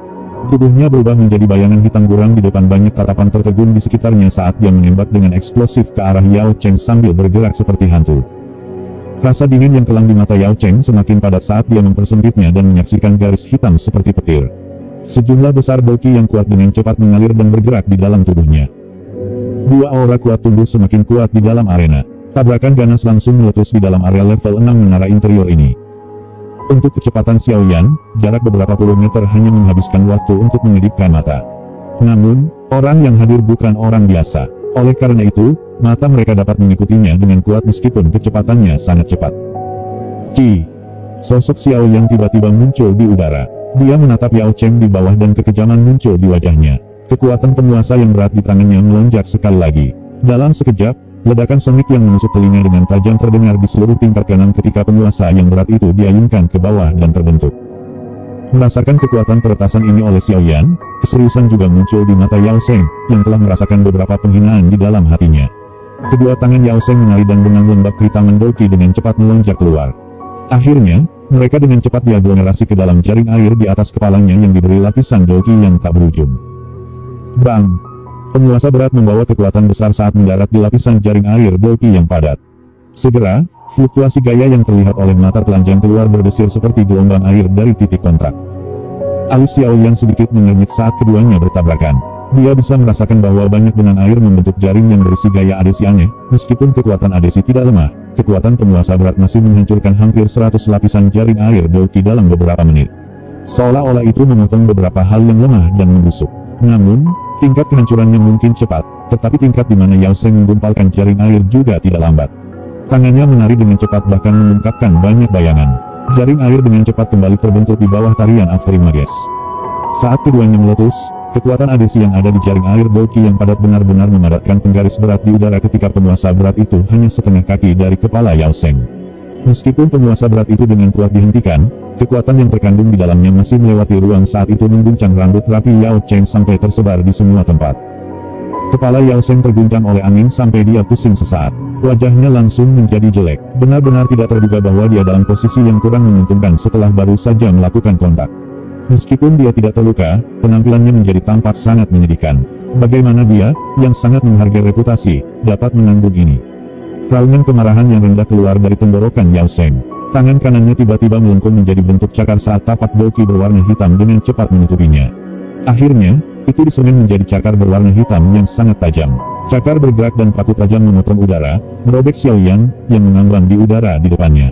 Tubuhnya berubah menjadi bayangan hitam buram di depan banyak tatapan tertegun di sekitarnya saat dia menembak dengan eksplosif ke arah Yao Cheng sambil bergerak seperti hantu. Rasa dingin yang kelam di mata Yao Cheng semakin padat saat dia mempersempitnya dan menyaksikan garis hitam seperti petir. Sejumlah besar Doki yang kuat dengan cepat mengalir dan bergerak di dalam tubuhnya. Dua aura kuat tumbuh semakin kuat di dalam arena. Tabrakan ganas langsung meletus di dalam area level 6 menara interior ini. Untuk kecepatan Xiao Yan, jarak beberapa puluh meter hanya menghabiskan waktu untuk mengedipkan mata. Namun, orang yang hadir bukan orang biasa. Oleh karena itu, mata mereka dapat mengikutinya dengan kuat meskipun kecepatannya sangat cepat. Sosok Xiao Yan tiba-tiba muncul di udara. Dia menatap Yao Cheng di bawah dan kekejaman muncul di wajahnya. Kekuatan penguasa yang berat di tangannya melonjak sekali lagi. Dalam sekejap, ledakan sengit yang menusuk telinga dengan tajam terdengar di seluruh tingkat kanan ketika penguasa yang berat itu diayunkan ke bawah dan terbentuk. Merasakan kekuatan peretasan ini oleh Xiao Yan, keseriusan juga muncul di mata Yao Sheng, yang telah merasakan beberapa penghinaan di dalam hatinya. Kedua tangan Yao Sheng menari dan benang lembab kehitaman Doki dengan cepat melonjak keluar. Akhirnya, mereka dengan cepat diaglomerasi ke dalam jaring air di atas kepalanya yang diberi lapisan Doki yang tak berujung. Bang! Penguasa berat membawa kekuatan besar saat mendarat di lapisan jaring air Doki yang padat. Segera, fluktuasi gaya yang terlihat oleh mata telanjang keluar berdesir seperti gelombang air dari titik kontak. Alis Xiao Yan sedikit mengernyit saat keduanya bertabrakan. Dia bisa merasakan bahwa banyak benang air membentuk jaring yang berisi gaya adesi aneh. Meskipun kekuatan adesi tidak lemah, kekuatan penguasa berat masih menghancurkan hampir 100 lapisan jaring air Doki dalam beberapa menit. Seolah-olah itu memotong beberapa hal yang lemah dan membusuk. Namun, tingkat kehancurannya mungkin cepat, tetapi tingkat di mana Yao Sheng menggumpalkan jaring air juga tidak lambat. Tangannya menari dengan cepat bahkan mengungkapkan banyak bayangan. Jaring air dengan cepat kembali terbentuk di bawah tarian Afterimages. Saat keduanya meletus, kekuatan adesi yang ada di jaring air Doki yang padat benar-benar memadatkan penggaris berat di udara ketika penguasa berat itu hanya setengah kaki dari kepala Yao Sheng. Meskipun penguasa berat itu dengan kuat dihentikan, kekuatan yang terkandung di dalamnya masih melewati ruang saat itu mengguncang rambut rapi Yao Cheng sampai tersebar di semua tempat. Kepala Yao Sheng terguncang oleh angin sampai dia pusing sesaat. Wajahnya langsung menjadi jelek. Benar-benar tidak terduga bahwa dia dalam posisi yang kurang menguntungkan setelah baru saja melakukan kontak. Meskipun dia tidak terluka, penampilannya menjadi tampak sangat menyedihkan. Bagaimana dia, yang sangat menghargai reputasi, dapat menanggung ini? Raungan kemarahan yang rendah keluar dari tenggorokan Yao Sheng. Tangan kanannya tiba-tiba melengkung menjadi bentuk cakar saat tapak Doki berwarna hitam dengan cepat menutupinya. Akhirnya, itu disemen menjadi cakar berwarna hitam yang sangat tajam. Cakar bergerak dan paku tajam memotong udara, merobek Xiao Yan, yang mengambang di udara di depannya.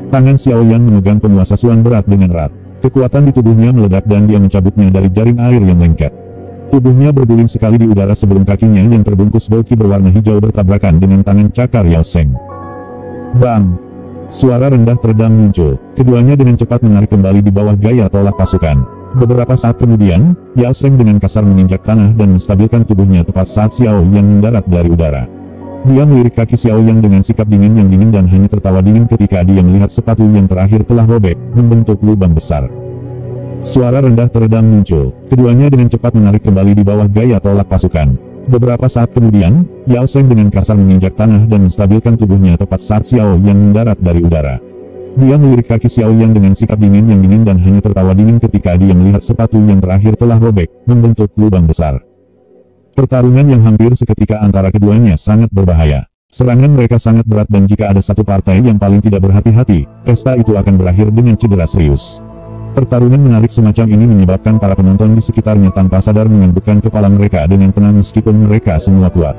Tangan Xiao Yan memegang penguasa suan berat dengan erat. Kekuatan di tubuhnya meledak dan dia mencabutnya dari jaring air yang lengket. Tubuhnya berguling sekali di udara sebelum kakinya yang terbungkus Doki berwarna hijau bertabrakan dengan tangan cakar Yao Sheng. Bang! Suara rendah teredam muncul. Keduanya dengan cepat menarik kembali di bawah gaya tolak pasukan. Beberapa saat kemudian, Yao Sheng dengan kasar menginjak tanah dan menstabilkan tubuhnya tepat saat Xiao Yang mendarat dari udara. Dia melirik kaki Xiao Yang dengan sikap dingin yang dingin dan hanya tertawa dingin ketika dia melihat sepatu yang terakhir telah robek, membentuk lubang besar. Suara rendah teredam muncul. Keduanya dengan cepat menarik kembali di bawah gaya tolak pasukan. Beberapa saat kemudian, Yao Sheng dengan kasar menginjak tanah dan menstabilkan tubuhnya tepat saat Xiao Yang mendarat dari udara. Dia melirik kaki Xiao Yang dengan sikap dingin yang dingin dan hanya tertawa dingin ketika dia melihat sepatu yang terakhir telah robek, membentuk lubang besar. Pertarungan yang hampir seketika antara keduanya sangat berbahaya. Serangan mereka sangat berat dan jika ada satu partai yang paling tidak berhati-hati, pesta itu akan berakhir dengan cedera serius. Pertarungan menarik semacam ini menyebabkan para penonton di sekitarnya tanpa sadar menganggukkan kepala mereka dengan tenang meskipun mereka semua kuat.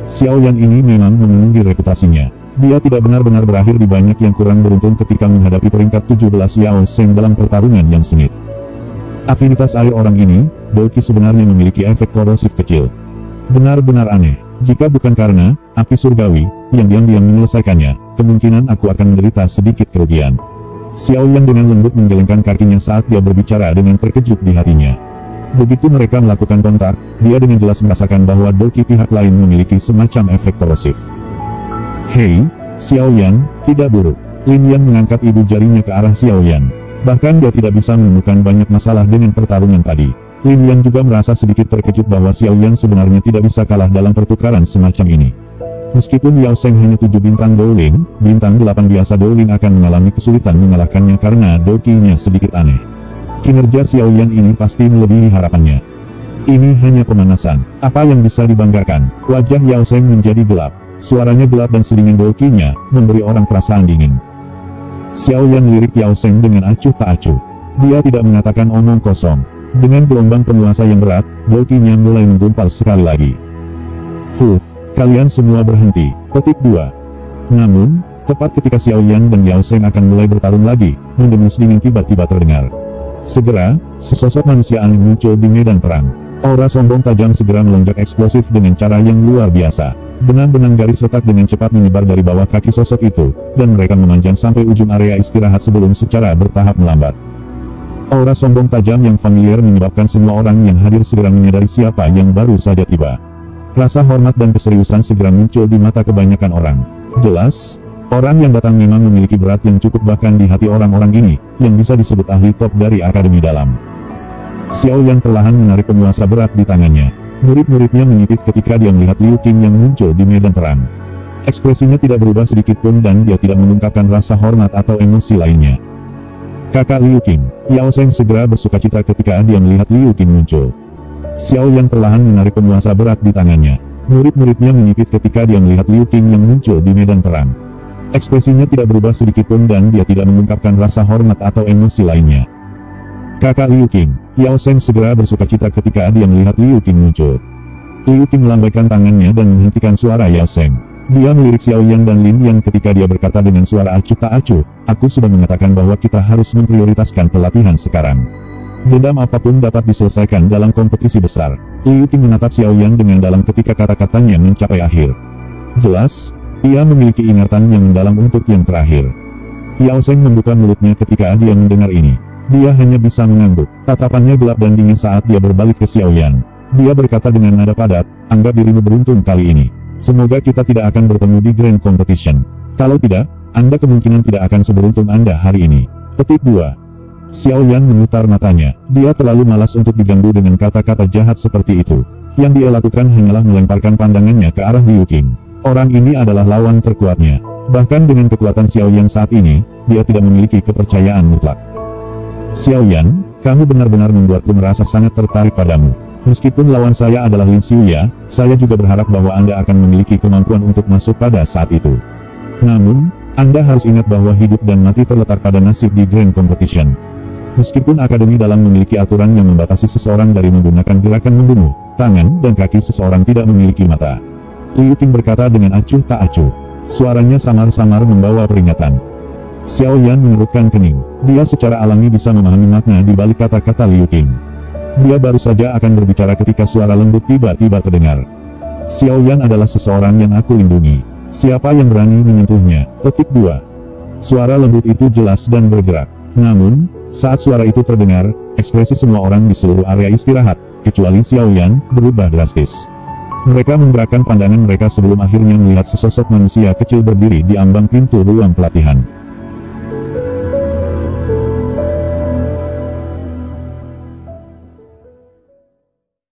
Xiao Yan ini memang memenuhi reputasinya. Dia tidak benar-benar berakhir di banyak yang kurang beruntung ketika menghadapi peringkat 17 Yao Zheng dalam pertarungan yang sengit. Afinitas air orang ini, Doki sebenarnya memiliki efek korosif kecil. Benar-benar aneh. Jika bukan karena api surgawi yang diam-diam menyelesaikannya, kemungkinan aku akan menderita sedikit kerugian. Xiao Yan dengan lembut menggelengkan kakinya saat dia berbicara dengan terkejut di hatinya. Begitu mereka melakukan kontak, dia dengan jelas merasakan bahwa Doki pihak lain memiliki semacam efek korosif. Hei, Xiao Yan, tidak buruk. Lin Yan mengangkat ibu jarinya ke arah Xiao Yan. Bahkan dia tidak bisa menemukan banyak masalah dengan pertarungan tadi. Lin Yan juga merasa sedikit terkejut bahwa Xiao Yan sebenarnya tidak bisa kalah dalam pertukaran semacam ini. Meskipun Yao Zheng hanya 7 bintang Douling, bintang 8 biasa Douling akan mengalami kesulitan mengalahkannya karena Doki-nya sedikit aneh. Kinerja Xiao Yan ini pasti melebihi harapannya. Ini hanya pemanasan. Apa yang bisa dibanggakan? Wajah Yao Zheng menjadi gelap. Suaranya gelap dan sedingin Doki-nya memberi orang perasaan dingin. Xiao Yan lirik Yao Zheng dengan acuh tak acuh. Dia tidak mengatakan omong kosong. Dengan gelombang penguasa yang berat, Doki-nya mulai menggumpal sekali lagi. Kalian semua berhenti. Petik 2. Namun, tepat ketika Xiao Yan dan Yao Zheng akan mulai bertarung lagi, mendemus dingin tiba-tiba terdengar. Segera, sesosok manusia aneh muncul di medan perang. Aura sombong tajam segera melonjak eksplosif dengan cara yang luar biasa. Benang-benang garis retak dengan cepat menyebar dari bawah kaki sosok itu, dan mereka memanjang sampai ujung area istirahat sebelum secara bertahap melambat. Aura sombong tajam yang familiar menyebabkan semua orang yang hadir segera menyadari siapa yang baru saja tiba. Rasa hormat dan keseriusan segera muncul di mata kebanyakan orang. Jelas, orang yang datang memang memiliki berat yang cukup bahkan di hati orang-orang ini, yang bisa disebut ahli top dari Akademi Dalam. Xiao Yan perlahan menarik penguasa berat di tangannya. Murid-muridnya menyipit ketika dia melihat Liu Qing yang muncul di medan perang. Ekspresinya tidak berubah sedikit pun dan dia tidak mengungkapkan rasa hormat atau emosi lainnya. Kakak Liu Qing, Yao Zheng segera bersukacita ketika dia melihat Liu Qing muncul. Xiao Yan perlahan menarik penguasa berat di tangannya. Murid-muridnya menyipit ketika dia melihat Liu Qing yang muncul di medan perang. Ekspresinya tidak berubah sedikit pun dan dia tidak mengungkapkan rasa hormat atau emosi lainnya. Kakak Liu Qing, Yao Zheng segera bersukacita ketika dia melihat Liu Qing muncul. Liu Qing melambaikan tangannya dan menghentikan suara Yao Zheng. Dia melirik Xiao Yan dan Lin Yan ketika dia berkata dengan suara acuh tak acuh, aku sudah mengatakan bahwa kita harus memprioritaskan pelatihan sekarang. Dendam apapun dapat diselesaikan dalam kompetisi besar. Liu Qing menatap Xiao Yan dengan dalam ketika kata-katanya mencapai akhir. Jelas, ia memiliki ingatan yang mendalam untuk yang terakhir. Yao Zheng membuka mulutnya ketika dia mendengar ini. Dia hanya bisa mengangguk. Tatapannya gelap dan dingin saat dia berbalik ke Xiao Yan. Dia berkata dengan nada padat, anggap dirimu beruntung kali ini. Semoga kita tidak akan bertemu di Grand Competition. Kalau tidak, Anda kemungkinan tidak akan seberuntung Anda hari ini. Petik 2. Xiao Yan memutar matanya. Dia terlalu malas untuk diganggu dengan kata-kata jahat seperti itu. Yang dia lakukan hanyalah melemparkan pandangannya ke arah Liu Qing. Orang ini adalah lawan terkuatnya. Bahkan dengan kekuatan Xiao Yan saat ini, dia tidak memiliki kepercayaan mutlak. Xiao Yan, kamu benar-benar membuatku merasa sangat tertarik padamu. Meskipun lawan saya adalah Lin Xiuya, saya juga berharap bahwa Anda akan memiliki kemampuan untuk masuk pada saat itu. Namun, Anda harus ingat bahwa hidup dan mati terletak pada nasib di Grand Competition. Meskipun Akademi Dalam memiliki aturan yang membatasi seseorang dari menggunakan gerakan membunuh, tangan dan kaki seseorang tidak memiliki mata. Liu Qing berkata dengan acuh tak acuh. Suaranya samar-samar membawa peringatan. Xiao Yan mengerutkan kening. Dia secara alami bisa memahami makna di balik kata-kata Liu Qing. Dia baru saja akan berbicara ketika suara lembut tiba-tiba terdengar. Xiao Yan adalah seseorang yang aku lindungi. Siapa yang berani menyentuhnya? Petik 2. Suara lembut itu jelas dan bergerak. Namun, saat suara itu terdengar, ekspresi semua orang di seluruh area istirahat, kecuali Xiao Yan, berubah drastis. Mereka menggerakkan pandangan mereka sebelum akhirnya melihat sesosok manusia kecil berdiri di ambang pintu ruang pelatihan.